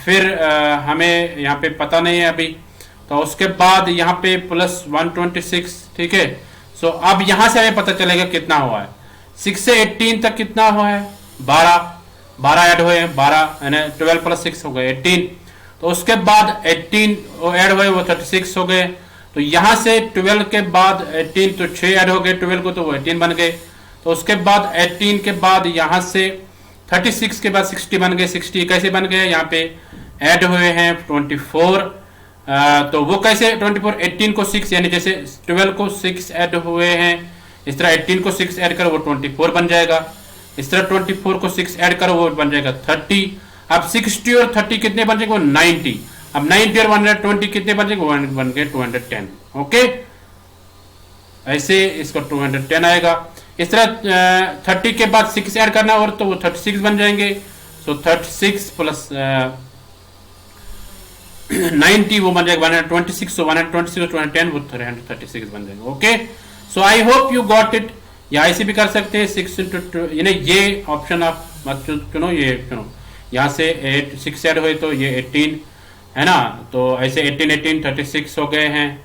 फिर हमें यहाँ पे पता नहीं है अभी, तो उसके बाद यहाँ पे +126, ठीक है। सो अब यहाँ से हमें पता चलेगा कितना हुआ है। 6 से 18 तक कितना हुआ है, 12 ऐड हुए हैं, 12 यानी 12 + 6 हो गए 18। तो उसके बाद 18 ऐड हुए, वो 36 हो गए। तो यहाँ से 12 के बाद 18, तो 6 ऐड हो गए 12 को, तो वो 18 बन गए। तो उसके बाद 18 के बाद यहाँ से 36 के बाद 60 बन गए। 60 कैसे बन गए, यहाँ पे ऐड हुए हैं 24, तो वो कैसे 24, 18 को 6, यानी जैसे 12 को 6 ऐड हुए हैं, इस तरह 18 को 6 ऐड करो वो 24 बन जाएगा। इस तरह 24 को 6 ऐड करो वो बन जाएगा 30। अब 60 और 30 कितने बन जाएंगे, वो 90। अब 90 और 120 कितने बन जाएंगे, वो बन गए 210। ओके, ऐसे इसको 210 आएगा। इस तरह 30 के बाद 6 ऐड करना और, तो वो 36 बन जाएंगे। सो 36 प्लस 90 वो बन जाएगा 126। सो 126 210 वो 336 बन जाएगा। Okay, so I hope you got it. या ऐसे भी कर सकते हैं 6 इंटू यानी ये ऑप्शन आप मत चुनो, ये चुनो, यहाँ से 8 6 ऐड हुए तो ये 18 है ना, तो ऐसे 18 18 36 हो गए हैं।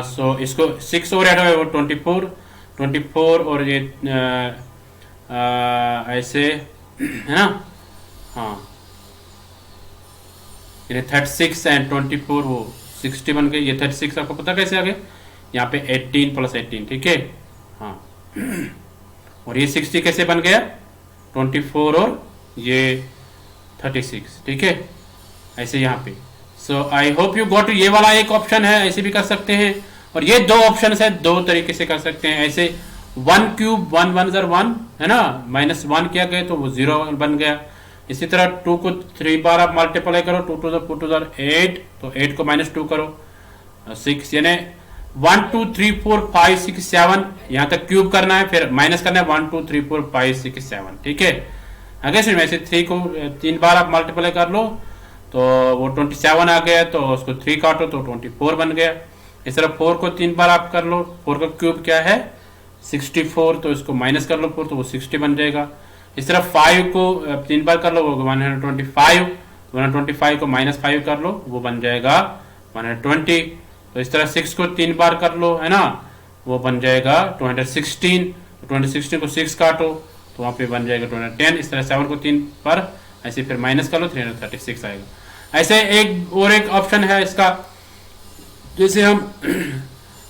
सो इसको 6 और ऐड हुए वो 24 और ये ऐसे है ना, हाँ ये 36 एंड 24 वो 60 बन गए। ये 36 आपको पता कैसे आ गए, यहाँ पे 18 प्लस 18, ठीक है हाँ। और ये 60 कैसे बन गया, 24 और ये 36, ठीक है ऐसे यहाँ पे। सो आई होप यू गॉट। ये वाला एक ऑप्शन है, ऐसे भी कर सकते हैं। और ये दो ऑप्शन है, दो तरीके से कर सकते हैं। ऐसे 1 क्यूब 1 1 1 है ना, -1 किया गया तो वो 0 बन गया। इसी तरह 2 को 3 बार आप मल्टीप्लाई करो, 2 टू द 8, तो 8 को -2 करो 6, यानी 1 2 3 4 5 6 7 यहाँ तक क्यूब करना है, फिर माइनस करना है 1 2 3 4 5 6 7, ठीक है। अगर सिर्फ ऐसे 3 को 3 बार आप मल्टीप्लाई कर लो तो वो 27 आ गया, तो उसको 3 काटो तो 24 बन गया। इस तरह 4 को 3 बार आप कर लो, 4 का क्यूब क्या है 64, तो इसको माइनस कर लो 4 तो वो 60 बन जाएगा। इस तरह 5 को 3 बार कर लो वो 125, 125 को -5 कर लो वो बन जाएगा 120। तो इस तरह 6 को 3 बार कर लो है ना, वो बन जाएगा 216, 216 को 6 काटो तो वहाँ पे बन जाएगा 210। इस तरह 7 को 3 पर ऐसे फिर माइनस कर लो 336 आएगा। ऐसे एक और एक ऑप्शन है इसका, जैसे हम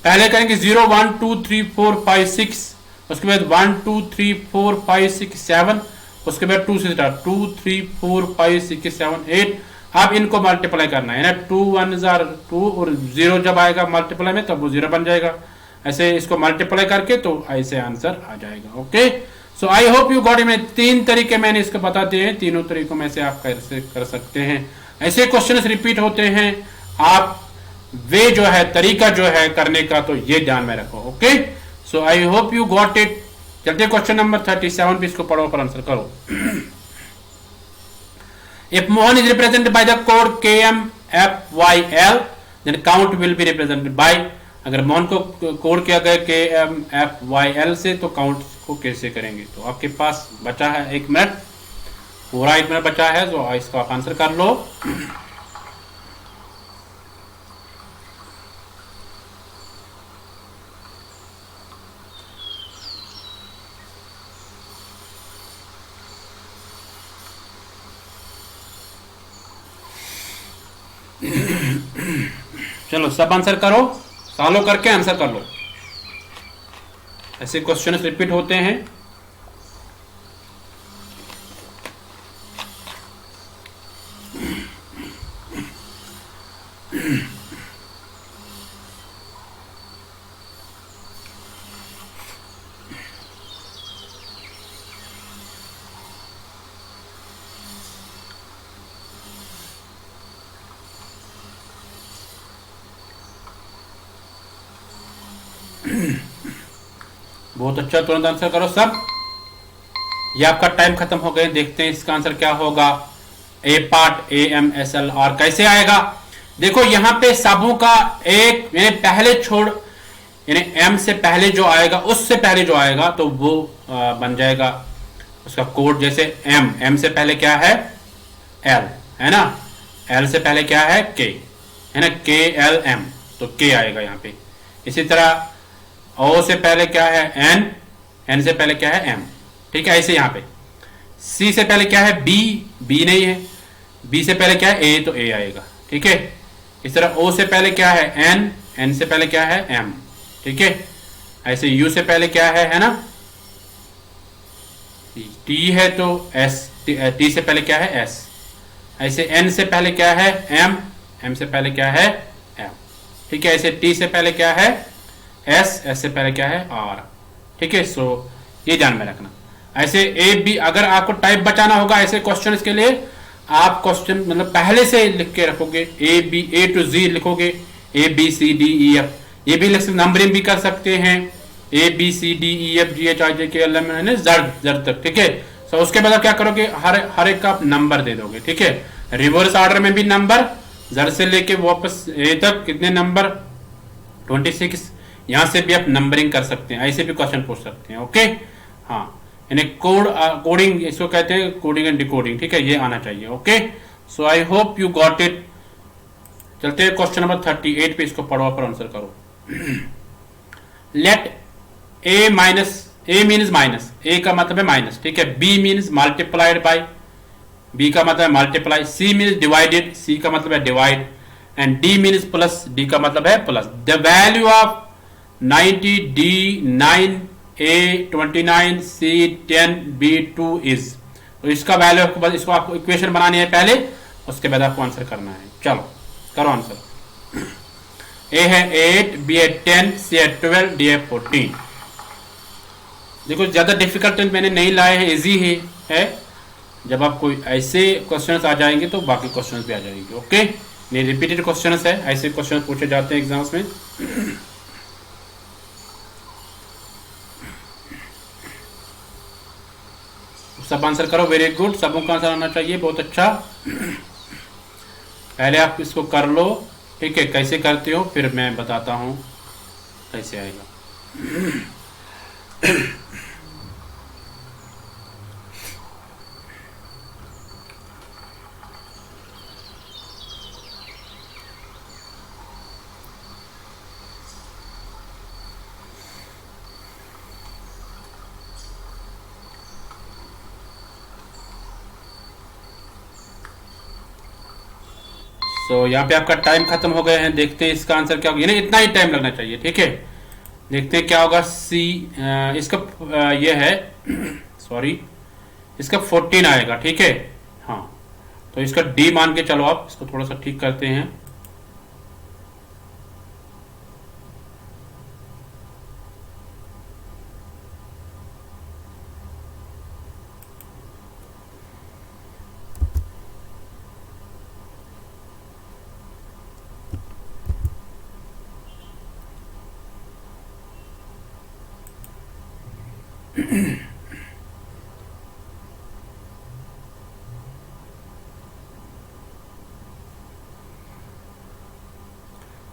पहले करेंगे 0 1 2 3 4 5 6, उसके बाद 1 2 3 4 5 6 7, उसके बाद 2 से स्टार्ट 2 3 4 5 6 7 8। आप इनको मल्टीप्लाई करना है ना, 2 1 2 और 0 जब आएगा मल्टीप्लाई में तब वो 0 बन जाएगा। ऐसे इसको मल्टीप्लाई करके तो ऐसे आंसर आ जाएगा। Okay, so I hope you got it. 3 तरीके मैंने इसको बता दिए हैं, तीनों तरीकों में से आप कैसे कर सकते हैं। ऐसे क्वेश्चन रिपीट होते हैं, आप वे जो है तरीका जो है करने का तो ये ध्यान में रखो। Okay, so I hope you got it. चलते क्वेश्चन नंबर 37 पे, इसको पढ़ो पर आंसर करो। If Mohan is represented by the code KMFYL, then count will be represented by। अगर मोहन को कोड किया गया KMFYL से तो काउंट को कैसे करेंगे। तो आपके पास बचा है 1 मिनट, पूरा 1 मिनट बचा है, तो इसका आप आंसर कर लो। चलो सब आंसर करो, फॉलो करके आंसर कर लो। ऐसे क्वेश्चन रिपीट होते हैं। बहुत अच्छा, तुरंत आंसर करो सब। ये आपका टाइम खत्म हो गया। देखते हैं इसका आंसर क्या होगा। ए पार्ट AMSLR कैसे आएगा। देखो यहाँ पे सबों का एक यानी पहले छोड़, यानी M से पहले जो आएगा उससे पहले जो आएगा तो वो बन जाएगा उसका कोड। जैसे M से पहले क्या है L है ना, L से पहले क्या है K है ना, KLM तो K आएगा यहाँ पे। इसी तरह O से पहले क्या है N से पहले क्या है M, ठीक है। ऐसे यहाँ पे C से पहले क्या है B नहीं है, B से पहले क्या है A तो A आएगा, ठीक है। इस तरह O से पहले क्या है N से पहले क्या है M, ठीक है। ऐसे U से पहले क्या है ना T है तो S, T से पहले क्या है S। ऐसे N से पहले क्या है M से पहले क्या है M, ठीक है। ऐसे T से पहले क्या है S से पहले क्या है R, ठीक है। सो ये ध्यान में रखना। ऐसे A B, अगर आपको टाइप बचाना होगा ऐसे क्वेश्चन के लिए, आप क्वेश्चन मतलब पहले से लिख के रखोगे। A to Z लिखोगे, ABCDEF, ये भी लिख सकते, नंबरिंग भी कर सकते हैं ABCDEFGHIJKLM Z तक, ठीक है। सो उसके बाद आप क्या करोगे, हर एक का नंबर दे दोगे, ठीक है। रिवर्स ऑर्डर में भी नंबर Z से लेके वापस A तक कितने नंबर 26, यहां से भी आप नंबरिंग कर सकते हैं, ऐसे भी क्वेश्चन पूछ सकते हैं। ओके, हाँ, यानी कोडिंग इसको कहते हैं, कोडिंग एंड डिकोडिंग, ठीक है, ये आना चाहिए। Okay, so I hope you got it. चलते हैं क्वेश्चन नंबर 38 पे, इसको पढ़ो पर आंसर करो। Let A means minus, A का मतलब है माइनस, ठीक है, B means multiplied by, B का मतलब है multiply, C means divided, C का मतलब है divide, and D means plus, D का मतलब है plus. The value of 90, D 9, A 29, C 10, B 2 is. तो इसका वैल्यू आपको बस, इसको आपको इक्वेशन बनानी है पहले, उसके बाद आपको आंसर करना है। चलो करो आंसर। ए है 8, बी है 10, सी है 12, डी है 14। देखो ज्यादा डिफिकल्ट मैंने नहीं लाए हैं, इजी है। जब आपको ऐसे क्वेश्चंस आ जाएंगे तो बाकी क्वेश्चंस भी आ जाएंगे। ओके, ये रिपीटेड क्वेश्चंस है, ऐसे क्वेश्चन पूछे जाते हैं एग्जाम्स में। सब आंसर करो, वेरी गुड, सबों का आंसर आना चाहिए, बहुत अच्छा। पहले आप इसको कर लो, ठीक है, कैसे करते हो फिर मैं बताता हूं कैसे आएगा। तो यहाँ पे आपका टाइम खत्म हो गया है, देखते हैं इसका आंसर क्या होगा, यानी इतना ही टाइम लगना चाहिए, ठीक है। देखते हैं क्या होगा। सी इसका ये है सॉरी, इसका 14 आएगा, ठीक है, हाँ। तो इसका डी मान के चलो, आप इसको थोड़ा सा ठीक करते हैं।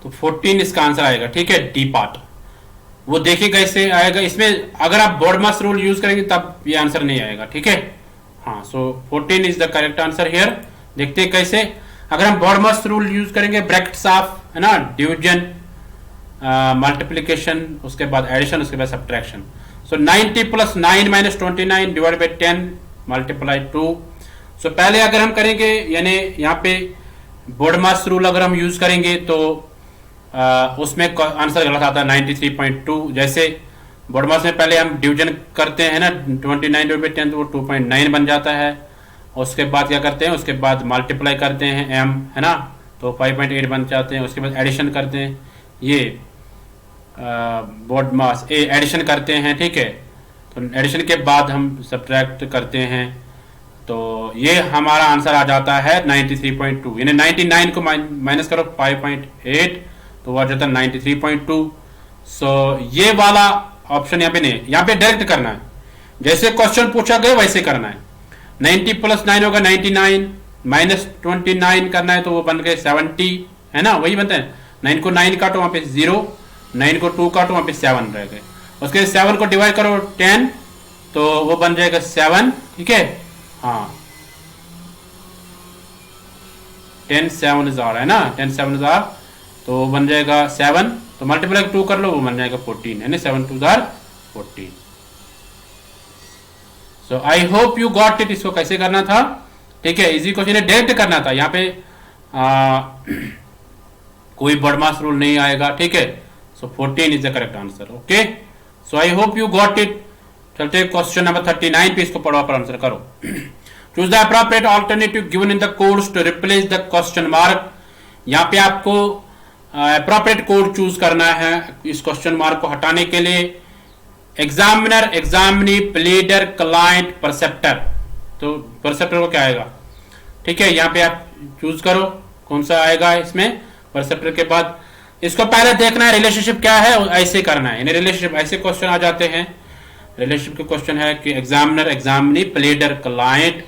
तो 14 इसका आंसर आएगा, ठीक है, डी पार्ट। वो देखिए कैसे आएगा, इसमें अगर आप बोर्डमास रूल यूज करेंगे तब ये आंसर नहीं आएगा, ठीक है, हाँ। सो 14 is the correct answer here. देखते हैं कैसे, अगर हम बोर्डमास रूल यूज करेंगे, ब्रैकेट्स ऑफ, है ना, डिवीजन, मल्टीप्लीकेशन, उसके बाद एडिशन, उसके बाद subtraction. So 90 plus 9 minus 29 divide by 10 multiply 2। सो पहले अगर हम करेंगे, यानी यहाँ पे बोर्डमास रूल अगर हम यूज करेंगे तो उसमें आंसर गलत आता है 93.2। जैसे बोर्डमास में पहले हम डिवीजन करते हैं ना, 29 डिवाइड बाई 10 तो वो 2.9 बन जाता है। उसके बाद क्या करते हैं, उसके बाद मल्टीप्लाई करते हैं m, है ना, तो 5.8 बन जाते हैं। उसके बाद एडिशन करते हैं, ये बोर्ड मास एडिशन करते हैं, ठीक है। तो एडिशन के बाद हम सब्ट्रैक्ट करते हैं, तो ये हमारा आंसर आ जाता है 93.2। यानी 99 को माइनस करो 5.8 तो वो आ जाता है 93.2। सो ये वाला ऑप्शन यहाँ पे नहीं है, यहाँ पे डायरेक्ट करना है, जैसे क्वेश्चन पूछा गया वैसे करना है। 90 प्लस 9 होगा 99, माइनस 29 करना है तो वो बन गए 70, है ना, वही बनते हैं। 9 को 9 काटो वहां पे 0, 9 को 2 काटो वहां पे 7 रह गए। उसके 7 को डिवाइड करो 10 तो वो बन जाएगा 7, ठीक है, हाँ। 10 7 is है ना, 10 7 is तो वो बन जाएगा 7, तो मल्टीप्लाई 2 कर लो वो बन जाएगा 14, है ना, 7 2 14। So I hope you got it. इसको कैसे करना था, ठीक है, इजी क्वेश्चन है, डायरेक्ट करना था, यहाँ पे कोई बड़मास रूल नहीं आएगा, ठीक है। So 14 is the correct answer. Okay, so I hope you got it. चलते क्वेश्चन नंबर 39 पे, इसको पढ़ो पर आंसर करो। Choose the appropriate alternative given in the codes to replace the question mark. यहाँ पे आपको अप्रोप्रिएट कोड चूज करना है इस क्वेश्चन मार्क को हटाने के लिए। Examiner, examinee, pleader, client, परसेप्टर। तो परसेप्टर को क्या आएगा, ठीक है, यहाँ पे आप चूज करो कौन सा आएगा इसमें। परसेप्टर के बाद इसको पहले देखना है रिलेशनशिप क्या है, ऐसे करना है, यानी रिलेशनशिप ऐसे क्वेश्चन आ जाते हैं। रिलेशनशिप के क्वेश्चन है कि एग्जामिनर, एग्जामिनी, प्लीडर, क्लाइंट,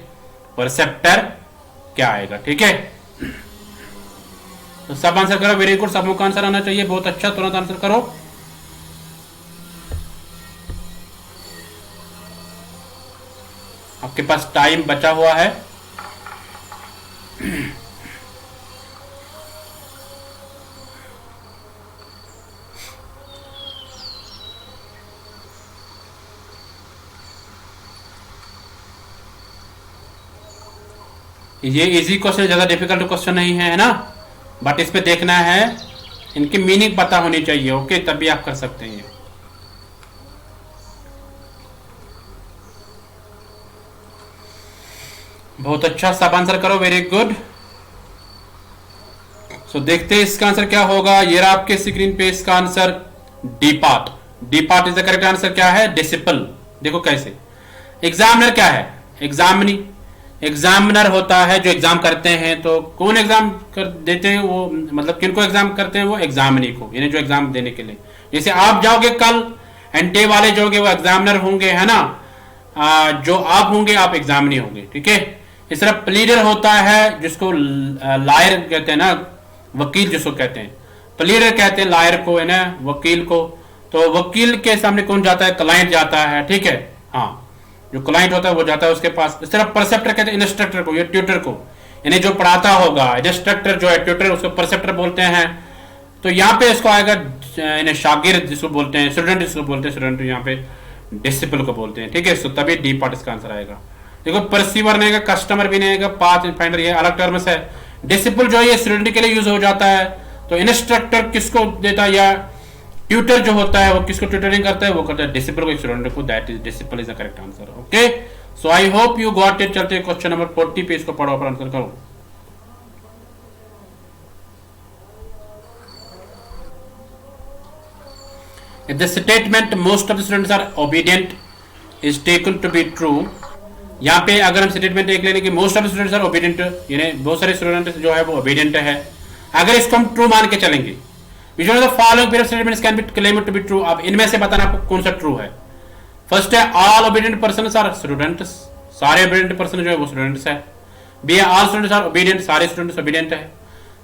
परसेप्टर क्या आएगा, ठीक है। तो सब आंसर करो, वेरी गुड, सबों का आंसर आना चाहिए, बहुत अच्छा, तुरंत आंसर करो। आपके पास टाइम बचा हुआ है। ये इजी क्वेश्चन, ज्यादा डिफिकल्ट क्वेश्चन नहीं है ना, बट इस पे देखना है, इनकी मीनिंग पता होनी चाहिए। ओके, तभी आप कर सकते हैं। बहुत अच्छा, सब आंसर करो, वेरी गुड। सो देखते हैं इसका आंसर क्या होगा। ये रहा आपके स्क्रीन पे इसका answer, D part. D part is the correct answer. क्या है? डिसिपल। देखो कैसे। एग्जामिनर क्या है? एग्जामिनी। एग्जामिनर होता है जो एग्जाम करते हैं। तो कौन एग्जाम कर देते हैं? वो मतलब किनको एग्जाम करते हैं? वो एग्जामिनी को, यानी जो एग्जाम देने के लिए। जैसे आप जाओगे कल, एनटे वाले जो होंगे वो एग्जामिनर होंगे, है ना। जो आप होंगे आप एग्जामिनी होंगे, ठीक है। इस तरह प्लीडर होता है जिसको लायर कहते हैं ना, वकील जिसको कहते हैं। प्लीडर कहते हैं लायर को, है ना, वकील को। तो वकील के सामने कौन जाता है? क्लाइंट जाता है, ठीक है। हाँ, जो क्लाइंट होता है वो जाता है उसके पास। इस तरह परसेप्टर कहते हैं इंस्ट्रक्टर को या ट्यूटर को, यानी जो पढ़ाता होगा। इंस्ट्रक्टर जो है, ट्यूटर, उसको परसेप्टर बोलते हैं। तो यहाँ पे इसको आएगा शागिर्द जिसको बोलते हैं, स्टूडेंट जिसको बोलते हैं, स्टूडेंट यहाँ पे डिसिपल को बोलते हैं, ठीक है। तो तभी डी पार्ट इसका आंसर आएगा। देखो, परसीवर नहीं आएगा, कस्टमर भी नहीं आएगा, पाथ फाइंडर, ये अलग टर्म्स है। डिसिपल जो है ये स्टूडेंट के लिए यूज हो जाता है। तो इंस्ट्रक्टर किसको देता है, या ट्यूटर जो होता है वो किसको ट्यूटरिंग करता है? वो करता है डिसिपल को, स्टूडेंट को। That is disciple is the correct answer. Okay, so I hope you got it. चलते क्वेश्चन नंबर 40 पे, इसको पढ़ो और आंसर करो। If the statement most of the students are obedient is taken to be true, यहाँ पे अगर हम स्टेटमेंट एक लेने की most of students are obedient, यानी बहुत सारे स्टूडेंट जो है वो ओबीडियंट है, अगर इसको हम ट्रू मान के चलेंगे, which of the following pair of statements can be claimed to be true. अब इनमें से बताना आपको कौन सा ट्रू है। फर्स्ट है all obedient persons are students, सारे ओबीडियंट पर्सन जो है वो स्टूडेंट्स है। बी है ऑल स्टूडेंट्स आर ओबीडियंट, सारे स्टूडेंट्स ओबीडियंट है।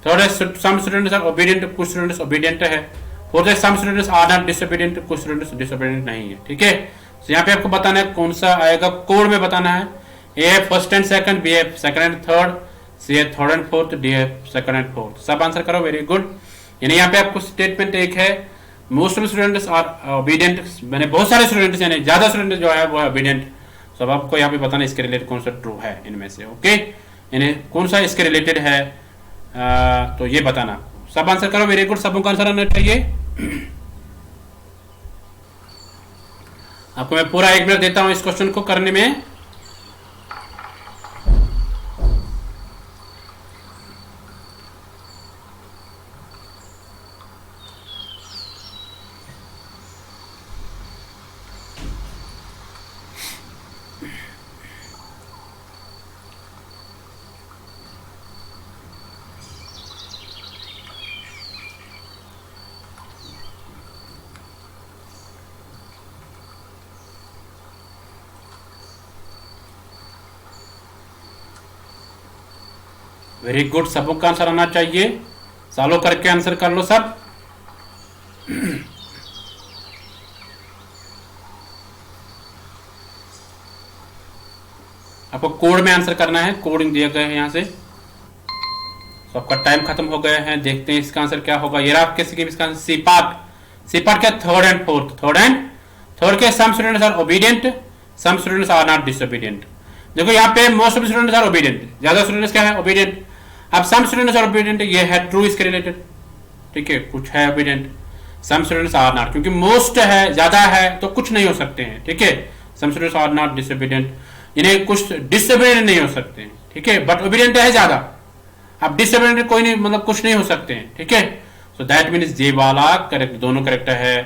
थर्ड है सम स्टूडेंट्स आर ओबीडियंट, कुछ स्टूडेंट्स ओबीडियंट है। फोर्थ है some students are not disobedient, कुछ स्टूडेंट्स डिसोबीडियंट नहीं है, ठीक है। तो यहाँ पे आपको बताना है कौन सा आएगा, कोड में बताना है। ए है फर्स्ट एंड सेकंड, बी है सेकंड एंड थर्ड, सी है थर्ड एंड फोर्थ, डी है सेकंड एंड फोर्थ। सब आंसर करो, वेरी गुड। यानी यहाँ पे आपको स्टेटमेंट एक है most of students are obedient, मैंने बहुत सारे स्टूडेंट्स यानी ज्यादा स्टूडेंट जो है वो है ओबीडियंट। सब आपको यहाँ पे बताना इसके रिलेटेड कौन सा ट्रू है इनमें से। ओके, यानी कौन सा इसके रिलेटेड है, तो ये बताना। सब आंसर करो, वेरी गुड। सबों का आंसर आना चाहिए। आपको मैं पूरा 1 मिनट देता हूं इस क्वेश्चन को करने में। वेरी गुड, सबों का आंसर आना चाहिए। सालों करके आंसर कर लो सब। आपको कोड में आंसर करना है, कोडिंग दिया गया है यहाँ से। तो आपका टाइम खत्म हो गया है। देखते हैं इसका आंसर क्या होगा। ये आपके इसका सी पार्ट। सी पार्ट क्या? Third and fourth. थर्ड के some students are obedient, some students are not disobedient. देखो यहाँ पे most of students are obedient, ज्यादा स्टूडेंट्स क्या है? ओबीडियंट। अब सम स्टूडेंट्स आर ओबीडियंट, ये है ट्रू इसके रिलेटेड, ठीक है। कुछ है obedient, some students are not, क्योंकि मोस्ट है, ज्यादा है, तो कुछ नहीं हो सकते हैं, ठीक है। Some students are not disobedient, यानी कुछ डिसोबीडियंट नहीं हो सकते हैं, ठीक है, बट ओबीडियंट है ज्यादा। अब डिसोबीडियंट कोई नहीं, मतलब कुछ नहीं हो सकते हैं, ठीक है। सो दैट मीन्स ये वाला करेक्ट, दोनों करेक्ट है,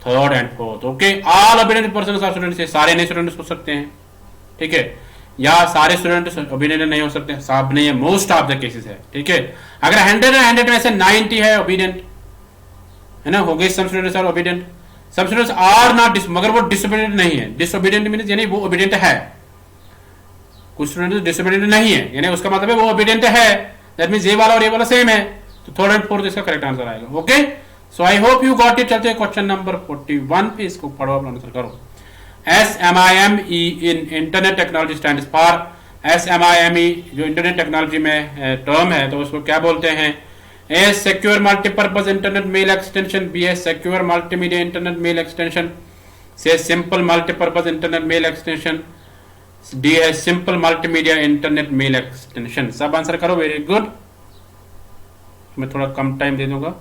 third and fourth. Okay, all obedient person are students, सारे नहीं स्टूडेंट्स हो सकते हैं, ठीक है, या सारे स्टूडेंट ओबीडियंट नहीं हो सकते, सब नहीं है, मोस्ट ऑफ द केसेस है, ठीक है। अगर 100 में से 90 है ओबीडियंट, है ना, हो गई। Some students are obedient, some students are not मगर वो डिसोबीडियंट नहीं है। डिसोबीडियंट मींस यानी वो ओबीडियंट है, कुछ स्टूडेंट डिसोबीडियंट नहीं है, यानी उसका मतलब है वो ओबीडियंट है। दैट मींस ये वाला और ये वाला सेम है, तो थर्ड एंड फोर्थ इसका करेक्ट आंसर आएगा। Okay, so I hope you got it. चलते हैं क्वेश्चन नंबर 41 पे, इसको पढ़ो, आंसर करो। SMIME in internet technology stand for SMIME, जो इंटरनेट टेक्नोलॉजी में टर्म है तो उसको क्या बोलते हैं? A secure multipurpose internet mail extension, B है secure multimedia internet mail extension, C simple multipurpose internet mail extension, D है simple multimedia internet mail extension. सब आंसर करो, वेरी गुड। मैं थोड़ा कम टाइम दे दूंगा।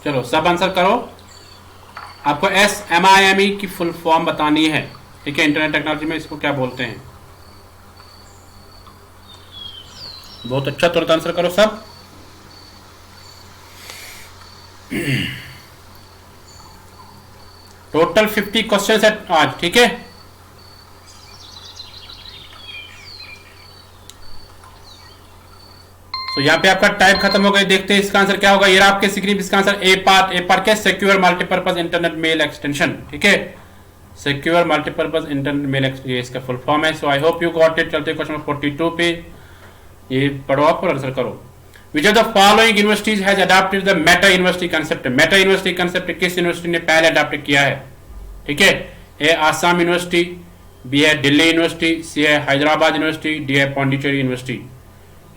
चलो सब आंसर करो। आपको SMIME की फुल फॉर्म बतानी है, ठीक है? इंटरनेट टेक्नोलॉजी में इसको क्या बोलते हैं? बहुत अच्छा, तुरंत आंसर करो सब। टोटल 50 क्वेश्चन है आज, ठीक है? तो यहाँ पे आपका टाइम खत्म हो गया। देखते हैं इसका आंसर क्या होगा। ये आपके स्क्रीन, इसका आंसर ए पार्ट क्या? Secure multipurpose internet mail extension, ठीक है? Secure multipurpose internet mail extension, ये इसका फुल फॉर्म है। So I hope you got it. चलते क्वेश्चन 42 पे, ये पढ़ो आप और आंसर करो। Which of the following universities has adopted the meta university concept? Meta university concept किस यूनिवर्सिटी ने पहले अडॉप्ट किया है? ठीक है, ए आसाम यूनिवर्सिटी, बी है दिल्ली यूनिवर्सिटी, सी है हैदराबाद यूनिवर्सिटी, डी है पांडिचेरी यूनिवर्सिटी।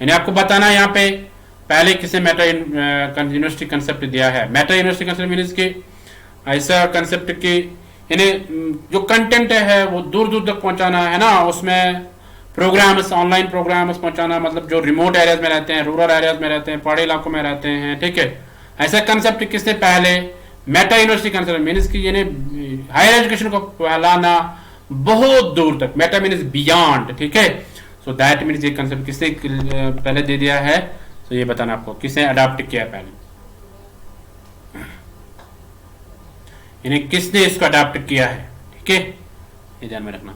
यानी आपको बताना है यहाँ पे पहले किसे मेटा यूनिवर्सिटी कंसेप्ट दिया है। मेटा यूनिवर्सिटी कंसेप्ट मीन्स कि ऐसा कंसेप्ट कि यानी जो कंटेंट है वो दूर दूर तक पहुंचाना है ना, उसमें प्रोग्राम्स, ऑनलाइन प्रोग्राम्स पहुंचाना, मतलब जो रिमोट एरियाज में रहते हैं, रूरल एरियाज में रहते हैं, पहाड़ी इलाकों में रहते हैं, ठीक है? ऐसा कंसेप्ट किसने पहले? मेटा यूनिवर्सिटी कंसेप्ट मीन्स कि यानी हायर एजुकेशन को फैलाना बहुत दूर तक। मेटा मीन्स बियॉन्ड, ठीक है? सो दैट मीन्स ये कंसेप्ट किसने पहले दे दिया है? तो ये बताना आपको किसने अडॉप्ट किया है पहले, यानी किसने इसको अडॉप्ट किया है, ठीक है? ये ध्यान में रखना।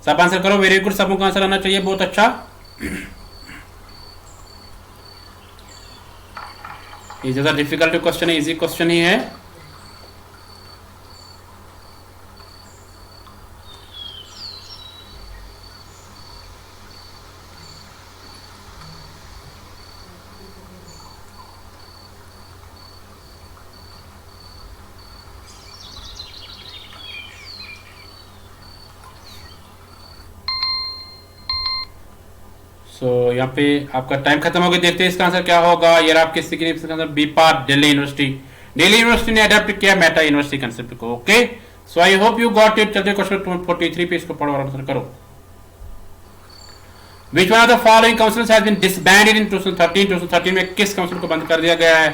सब आंसर करो, वेरी गुड। सबको आंसर आना चाहिए, बहुत अच्छा। ये ज्यादा डिफिकल्ट क्वेश्चन है, इजी क्वेश्चन ही है। सो यहाँ पे आपका टाइम खत्म हो गया। देखते हैं इसका आंसर क्या होगा। ये आपके इसका answer B part Delhi university. Delhi university ने अडॉप्ट किया मेटा यूनिवर्सिटी कंसेप्ट को, okay? So I hope you got it. चलते क्वेश्चन 43 पे, इसको पढ़ो और आंसर करो। Which one of the following councils has been disbanded in 2013? 2013 में किस काउंसिल को बंद कर दिया गया है?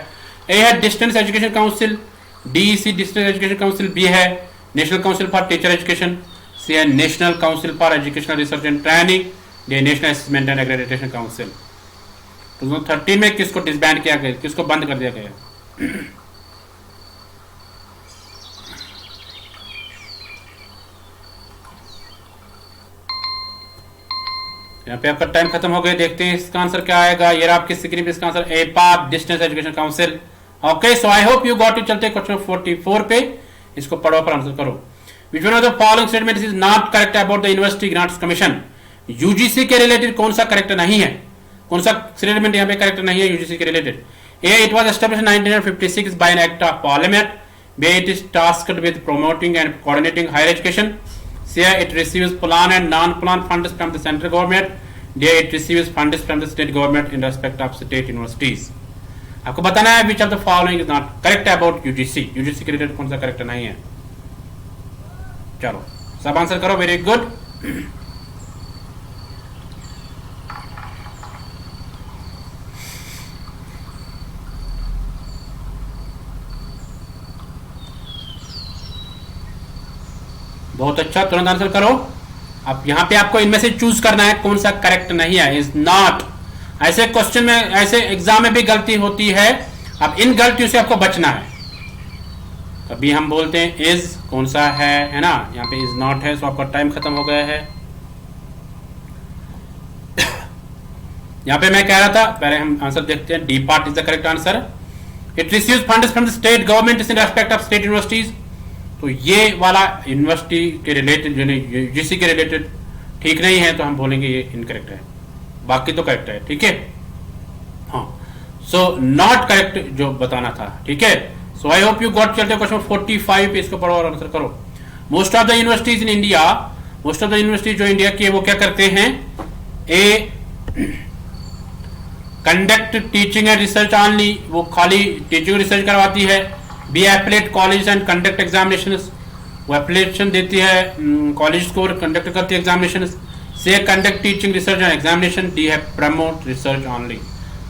ए है distance education council, DEC distance education council, B है national council for teacher education, C है national council for educational research and training, D national assessment and accreditation council. 2013 में किसको डिसबैंड किया गया, किसको बंद कर दिया गया? यहाँ पे आपका टाइम खत्म हो गया। देखते हैं इसका आंसर क्या आएगा। ये आपकी स्क्रीन पे इसका answer A part distance education council, okay? So I hope you got it. चलते क्वेश्चन 44 पे, इसको पढ़ो पर आंसर करो। Which one of the following statements is not correct about the University Grants Commission? UGC के related कौन सा correct नहीं है? कौन सा स्टेटमेंट यहाँ पे करेक्ट नहीं है यूजीसी के related? A, it was established 1956 by an act of parliament. B, it is tasked with promoting and coordinating higher education. C, it receives plan and non plan funds from the central government. D, it receives funds from the state government in respect of state universities. आपको बताना है which of the following is not correct about UGC. UGC के related कौन सा correct नहीं है? चलो सब आंसर करो, वेरी गुड। बहुत अच्छा, तुरंत आंसर करो। अब यहां पे आपको इनमें से चूज करना है कौन सा करेक्ट नहीं है। इज नॉट, ऐसे क्वेश्चन में, ऐसे एग्जाम में भी गलती होती है। अब इन गलतियों से आपको बचना है। कभी हम बोलते हैं इज, कौन सा है ना? यहाँ पे इज नॉट है, सो आपका टाइम खत्म हो गया है। यहाँ पे मैं कह रहा था, पहले हम आंसर देखते हैं। D part is the correct answer. It receives funds from the state government in respect of state universities. तो ये वाला यूनिवर्सिटी के रिलेटेड, यूजीसी के रिलेटेड, ठीक नहीं है तो हम बोलेंगे ये इनकरेक्ट है, बाकी तो करेक्ट है, ठीक है। हाँ, सो नॉट करेक्ट जो बताना था, ठीक है। So I hope you got. चलते क्वेश्चन 45 पे, इसको पढ़ो और आंसर करो। Most of the universities in India, most of the universities जो इंडिया की है वो क्या करते हैं? A conduct teaching and research only, वो खाली टीचिंग रिसर्च करवाती है। B affiliate college and conduct examination, वो एप्लीकेशन देती है कॉलेज को, कंडक्ट करती है examination. C conduct teaching research and examination. D है प्रमोट रिसर्च ऑनली।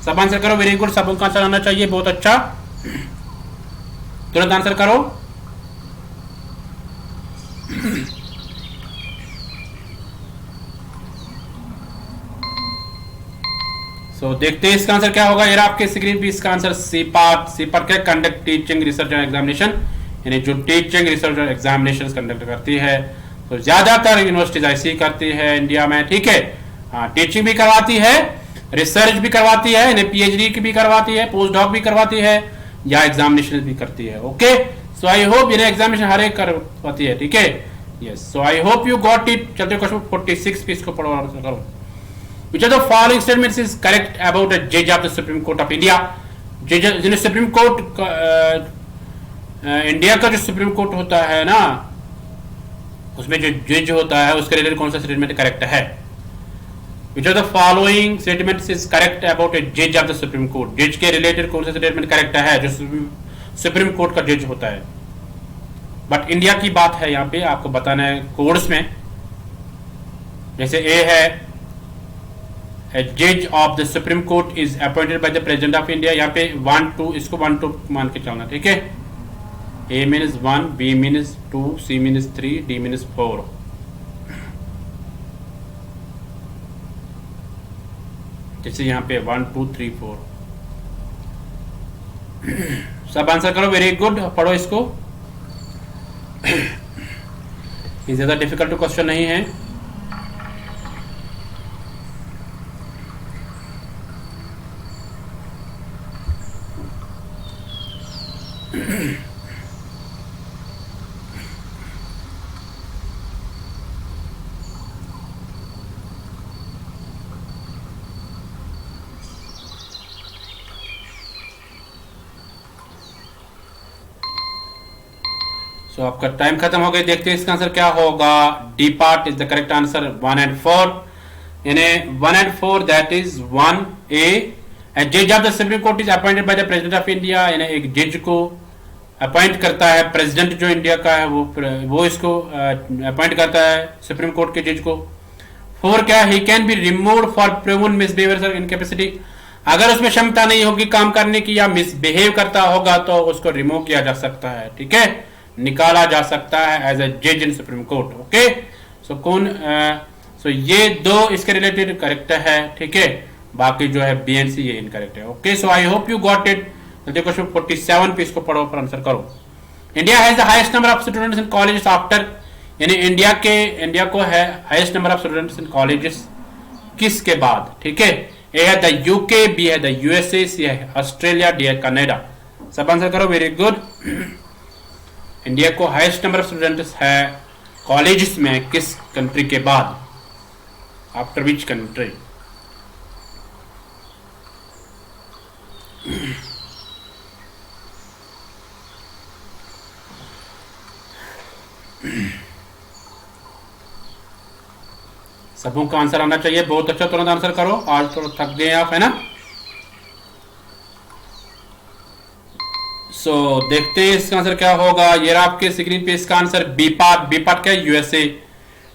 सब आंसर करो, वेरी गुड, सबका आंसर आना चाहिए, बहुत अच्छा, तुरंत आंसर करो। देखते हैं इसका आंसर क्या होगा। ये आपके स्क्रीन पे इसका आंसर सीपाट। सीपाट क्या? Conduct teaching research and examination, यानी जो टीचिंग रिसर्च और एग्जामिनेशन कंडक्ट करती है। तो ज्यादातर यूनिवर्सिटीज ऐसी करती है इंडिया में, ठीक है। हाँ, टीचिंग भी करवाती है, रिसर्च भी करवाती है, यानी पीएचडी की भी करवाती है, पोस्ट डॉक भी करवाती है, या एग्जामिनेशन भी करती है। ओके, सो आई होप ये एग्जामिनेशन हर एक करवाती है, ठीक है। Yes, so I hope you got it. चलते क्वेश्चन 46 पे, इसको पढ़ो आंसर करो। Which of the following statements is correct about a judge of the Supreme Court of India? जज सुप्रीम कोर्ट इंडिया का जो सुप्रीम कोर्ट होता है ना, उसमें जो जज होता है उसके रिलेटेड कौन सा स्टेटमेंट करेक्ट है? Which of the following statements is correct about a judge of the Supreme Court? जज के रिलेटेड कौन सा स्टेटमेंट करेक्ट है जो सुप्रीम कोर्ट का जज होता है? बट इंडिया की बात है, यहाँ पे आपको बताना है कोर्ट्स में। जैसे ए है, A judge of the Supreme Court is appointed by the President of India। यहाँ पे 1 2 इसको 1 2 मान के चलना, ठीक है। A means 1, B means 2, C means 3, D means 4। जैसे यहाँ पे 1 2 3 4। सब आंसर करो, वेरी गुड, पढ़ो इसको। ये ज्यादा डिफिकल्ट क्वेश्चन नहीं है। सो आपका टाइम खत्म हो गया। देखते हैं इसका आंसर क्या होगा। D part is the correct answer, 1 and 4, यानी 1 and 4 दैट इज 1A। जज of the supreme court is appointed by the president of India, यानी एक जज को अपॉइंट करता है प्रेसिडेंट जो इंडिया का है, वो इसको अपॉइंट करता है सुप्रीम कोर्ट के जज को। 4 क्या? He can be removed for proven misbehaviour और इनकैपेसिटी। अगर उसमें क्षमता नहीं होगी काम करने की या मिसबिहेव करता होगा तो उसको रिमूव किया जा सकता है, ठीक है, निकाला जा सकता है एज ए जज इन सुप्रीम कोर्ट। ओके, सो कौन सो ये दो इसके रिलेटेड करेक्ट है, ठीक है। बाकी जो है बी एंड सी ये इनकरेक्ट है। Okay, so I hope you got it. Question 47 पे, इसको पढ़ो पर आंसर करो। India has the highest number of students in colleges after, यानी इंडिया को है highest number of students in colleges किसके बाद, ठीक है। ए है द यूके, बी है द यूएसए, सी है ऑस्ट्रेलिया, डी है कनाडा। सब आंसर करो, वेरी गुड। इंडिया को हाईएस्ट नंबर ऑफ स्टूडेंट्स है कॉलेजेस में किस कंट्री के बाद, आफ्टर विच कंट्री। सबों का आंसर आना चाहिए, बहुत अच्छा, तुरंत आंसर करो, आज तो थक गए आप, है ना। सो देखते हैं इसका आंसर क्या होगा। ये आपके स्क्रीन पे इसका answer B part. B part क्या है? यूएसए,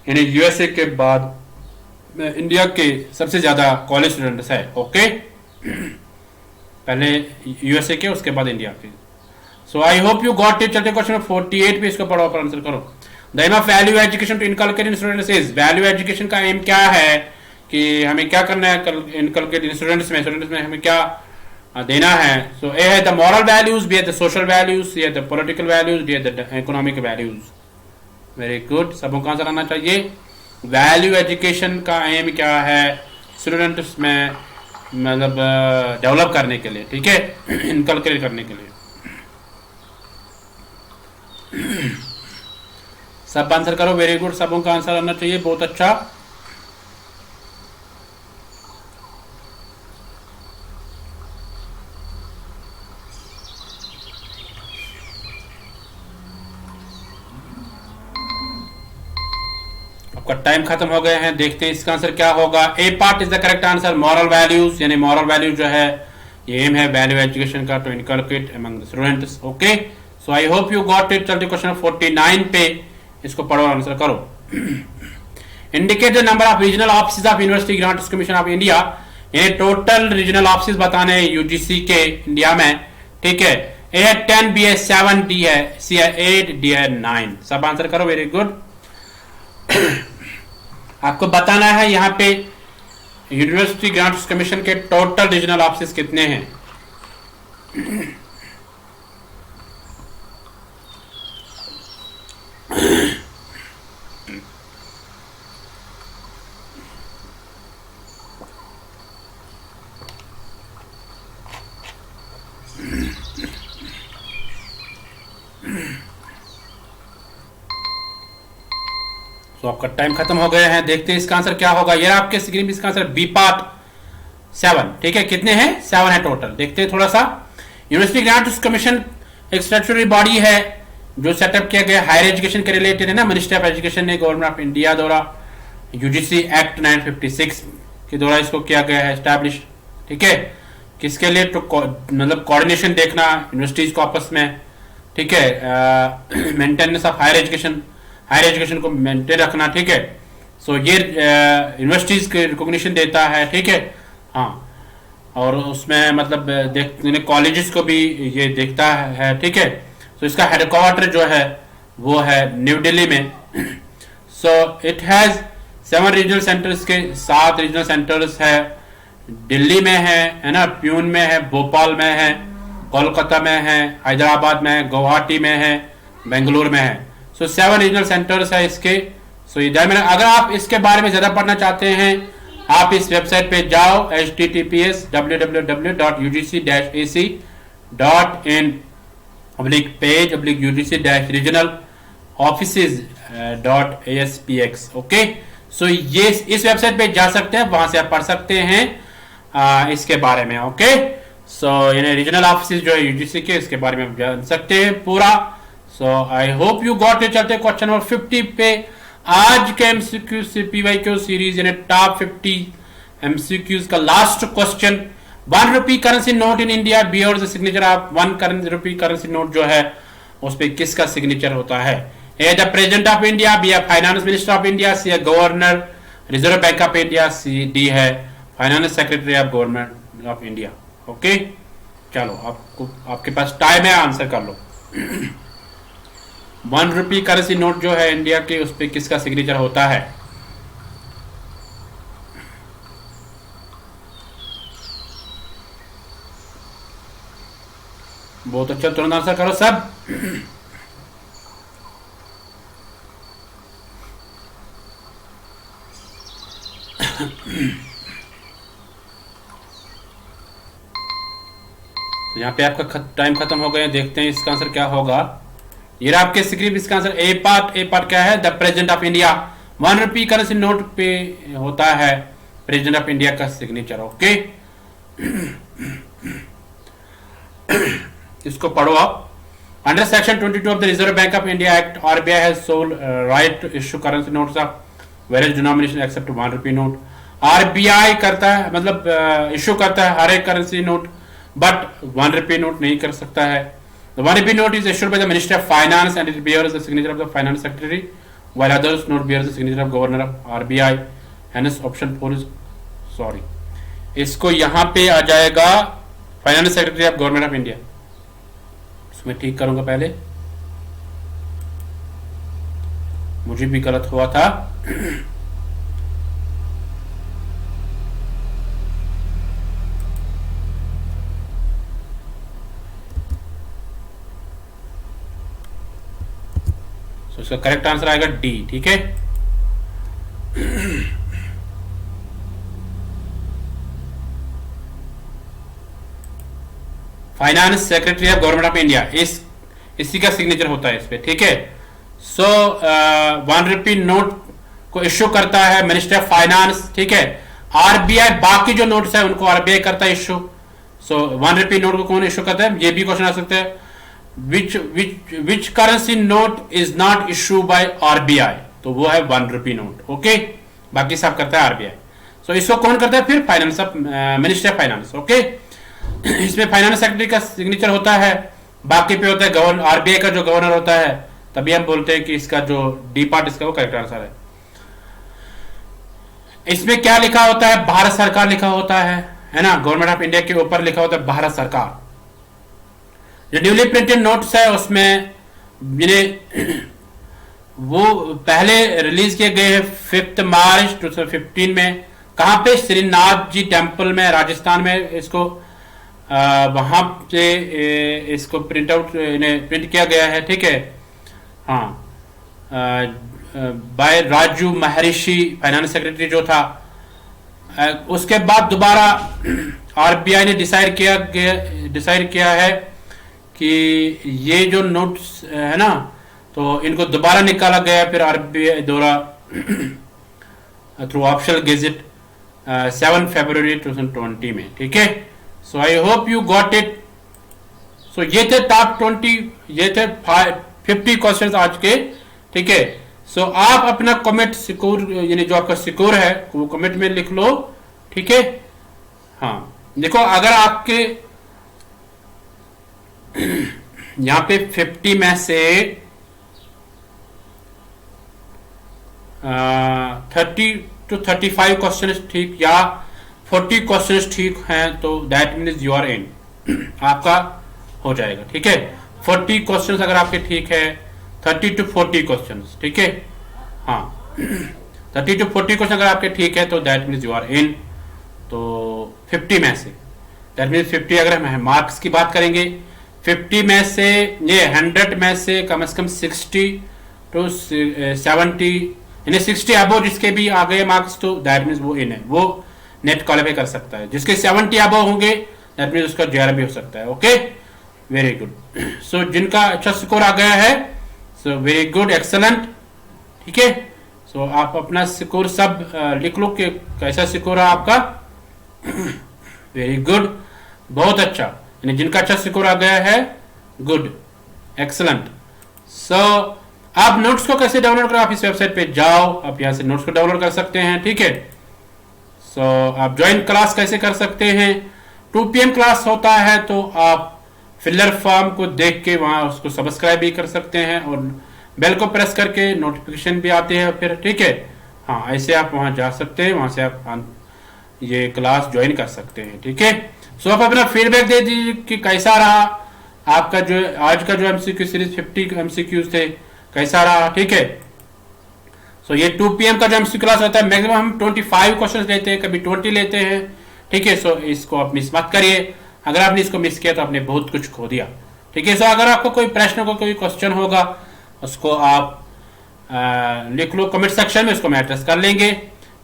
यानी यूएसए के बाद इंडिया के सबसे ज्यादा कॉलेज स्टूडेंट्स है। ओके, पहले यूएसए के, उसके बाद इंडिया के। So I hope you got it. चलते क्वेश्चन 48 पे, इसको पढ़ो पर आंसर करो। The aim of value education to inculcate in students is, value education का एम क्या है कि हमें क्या करना है इनकलकेट इन स्टूडेंट्स में हमें क्या देना है। सो ए है द मॉरल वैल्यूज, बी है द सोशल वैल्यूज, सी है द पॉलिटिकल वैल्यूज, डी है the economic values. Very good, सबों का आंसर आना चाहिए। वैल्यू एजुकेशन का एम क्या है स्टूडेंट्स में, मतलब डेवलप करने के लिए, ठीक है, इनकलकेट करने के लिए। सब आंसर करो, वेरी गुड, सबों का आंसर आना चाहिए, बहुत अच्छा। आपका टाइम खत्म हो गए हैं, देखते हैं इसका आंसर क्या होगा। A part is the correct answer, moral values, यानी मॉरल वैल्यू जो है ये एम है वैल्यू एजुकेशन का to inculcate among the students. Okay, so I hope you got it. चलते क्वेश्चन 49 पे, इसको पढ़ो और आंसर करो। Indicate the number of regional office of university grants commission of India, यानी टोटल रीजनल ऑफिस बताने UGC के इंडिया में, ठीक है। ए है 10, बी है 7, डी है, सी है 8, डी है 9। सब आंसर करो, वेरी गुड। आपको बताना है यहाँ पे यूनिवर्सिटी ग्रांट्स कमीशन के टोटल रीजनल ऑफिस कितने हैं। तो आपका टाइम खत्म हो गया है, देखते हैं इसका आंसर क्या होगा। ये आपके स्क्रीन पे इसका आंसर बी पार्ट 7, ठीक है। कितने हैं? 7 है टोटल। देखते हैं थोड़ा सा। यूनिवर्सिटी ग्रांट्स कमीशन एक स्टैट्यूटरी बॉडी है जो सेटअप किया गया हायर एजुकेशन के रिलेटेड है ना। मिनिस्ट्री ऑफ एजुकेशन ने गवर्नमेंट ऑफ इंडिया द्वारा यूजीसी एक्ट 956 के द्वारा इसको किया गया है एस्टैब्लिश, ठीक है। किसके लिए? तो मतलब कोऑर्डिनेशन देखना यूनिवर्सिटीज को आपस में, ठीक है। मेंटेनेंस ऑफ हायर एजुकेशन को मेंटेन रखना, ठीक है। सो ये यूनिवर्सिटीज के रिकॉग्निशन देता है, ठीक है। हाँ, और उसमें मतलब कॉलेजेस को भी ये देखता है, ठीक है। सो इसका हेडक्वार्टर जो है वो है न्यू दिल्ली में। So it has 7 regional centres के 7 रीजनल सेंटर्स है। दिल्ली में है ना, प्यून में है, भोपाल में है, कोलकाता में है, हैदराबाद में है, गुवाहाटी में है, बेंगलुरु में है। सो 7 रीजनल सेंटर्स है इसके। सो ये ध्यान में, अगर आप इसके बारे में ज्यादा पढ़ना चाहते हैं आप इस वेबसाइट पे जाओ, https://www.ugc-ac.page/regional offices.aspx। ओके, सो ये इस वेबसाइट पे जा सकते हैं, वहां से आप पढ़ सकते हैं इसके बारे में। ओके, सो यानी रीजनल ऑफिस जो है यूजीसी के, इसके बारे में आप जान सकते हैं पूरा। So I hope you got it. चलते क्वेश्चन नंबर 50 पे। आज के एमसीक्यू पीवाईक्यू सीरीज यानी टॉप 50 एमसीक्यूज का last question. 1 rupee currency note in India bears the signature of 1 rupee currency note जो है उस पर किसका सिग्नेचर होता है? A the president of India, B है finance minister of India, C है governor reserve bank of India, C D है finance secretary of government of India. Okay, चलो आपको आपके पास टाइम है, आंसर कर लो। 1 रुपी करेंसी नोट जो है इंडिया के, उस पर किसका सिग्नेचर होता है? बहुत अच्छा, तुरंत आंसर करो सब। यहाँ पे आपका टाइम खत्म हो गया, देखते हैं इसका आंसर क्या होगा। ये आपके स्क्रीन, इसका आंसर ए पार्ट क्या है? The president of India. 1 rupee currency note पे होता है प्रेसिडेंट ऑफ इंडिया का सिग्नेचर। ओके, इसको पढ़ो आप। Under section 22 of the reserve bank of India act, RBI has sole right to issue currency notes of various denomination except 1 rupee note. RBI करता है, मतलब इशू करता है हर एक currency note, but 1 rupee note नहीं कर सकता है। The 1 rupee note is issued by the Ministry of Finance and it bears the signature of the Finance Secretary, while others note bears the signature of Governor of RBI. Hence option 4 is sorry. इसको यहाँ पे आ जाएगा finance secretary of government of India. इसमें ठीक करूंगा पहले, मुझे भी गलत हुआ था। तो इसका करेक्ट आंसर आएगा डी, ठीक है। Finance secretary of government of India, इसी का सिग्नेचर होता है इस पे, ठीक है। सो 1 रुपी नोट को इश्यू करता है मिनिस्ट्री ऑफ फाइनेंस, ठीक है। आरबीआई बाकी जो नोट्स है उनको आरबीआई करता है इश्यू। सो 1 रुपी नोट को कौन इश्यू करता है? ये भी क्वेश्चन आ सकता है। Which currency note is not issued by RBI? तो वो है 1 रुपी नोट। ओके, बाकी सब करता है आरबीआई। सो इसको कौन करता है फिर? Finance, minister of finance. Okay, इसमें फाइनेंस सेक्रेटरी का सिग्नेचर होता है, बाकी पे होता है गवर्नर, आरबीआई का जो गवर्नर होता है, तभी हम बोलते हैं कि इसका जो डी पार्ट इसका वो करेक्ट आंसर है। इसमें क्या लिखा होता है? भारत सरकार लिखा होता है ना, गवर्नमेंट ऑफ इंडिया के ऊपर लिखा होता है भारत सरकार। जो न्यूली प्रिंटेड नोट्स है उसमें वो पहले रिलीज किए गए हैं 5 मार्च 2015 में। कहां पे? श्रीनाथ जी टेम्पल में, राजस्थान में। इसको वहां से इसको प्रिंट आउट प्रिंट किया गया है, ठीक है। हाँ, बाय राजू महर्षि, फाइनेंस सेक्रेटरी जो था। उसके बाद दोबारा आरबीआई ने डिसाइड किया है कि ये जो नोट्स है ना, तो इनको दोबारा निकाला गया फिर आरबीआई द्वारा थ्रू ऑफिशियल गेजेट 7 फरवरी 2020 में, ठीक है। So I hope you got it. सो ये थे टॉप 20, ये थे 50 क्वेश्चंस आज के, ठीक है। सो आप अपना कमेंट सिक्योर, यानी जो आपका सिक्योर है वो कमेंट में लिख लो, ठीक है। हाँ, देखो अगर आपके यहां पे 50 में से 30 to 35 क्वेश्चन ठीक या 40 क्वेश्चन ठीक हैं तो that means you are in, आपका हो जाएगा, ठीक है। 40 क्वेश्चन अगर आपके ठीक है, 30 to 40 क्वेश्चन, ठीक है। हाँ, 30 to 40 क्वेश्चन अगर आपके ठीक है तो that means you are in. तो 50 में से दैट मीन्स 50, अगर हम मार्क्स की बात करेंगे 50 में से, ये 100 में से कम 60 to 70, यानी 60 अबो जिसके भी आ गए मार्क्स तो दैट मीन्स वो इन है, वो नेट क्वालिफाई कर सकता है। जिसके 70 अबो होंगे दैट मीन्स उसका जेआर भी हो सकता है। Okay, very good. सो जिनका अच्छा स्कोर आ गया है, सो वेरी गुड, एक्सलेंट, ठीक है। सो आप अपना स्कोर सब लिख लो कि कैसा स्कोर है आपका। वेरी गुड, बहुत अच्छा, यानी जिनका अच्छा स्कोर आ गया है, गुड, एक्सलेंट। सो आप नोट्स को कैसे डाउनलोड करें? आप इस वेबसाइट पे जाओ, आप यहां से नोट्स को डाउनलोड कर सकते हैं, ठीक है। सो आप ज्वाइन क्लास कैसे कर सकते हैं? 2 PM क्लास होता है, तो आप फिलर फॉर्म को देख के वहां उसको सब्सक्राइब भी कर सकते हैं और बेल को प्रेस करके नोटिफिकेशन भी आते हैं फिर, ठीक है। हाँ, ऐसे आप वहां जा सकते हैं, वहां से आप ये क्लास ज्वाइन कर सकते हैं, ठीक है। सो आप अपना फीडबैक दे दीजिए कि कैसा रहा आपका जो आज का जो एमसीक्यू सीरीज 50 एमसीक्यू थे, कैसा रहा, ठीक है। सो ये 2 PM का जो एमसीक्यू क्लास होता है, मैक्सिमम हम 25 क्वेश्चन लेते हैं, कभी 20 लेते हैं, ठीक है। सो इसको आप मिस मत करिए, अगर आपने इसको मिस किया तो आपने बहुत कुछ खो दिया, ठीक है। सो अगर आपको कोई प्रश्न को कोई क्वेश्चन होगा उसको आप लिख लो कमेंट सेक्शन में, उसको मैं एड्रेस कर लेंगे,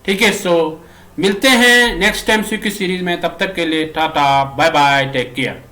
ठीक है। सो मिलते हैं नेक्स्ट एमसीक्यू सीरीज में, तब तक के लिए tata, bye bye, take care.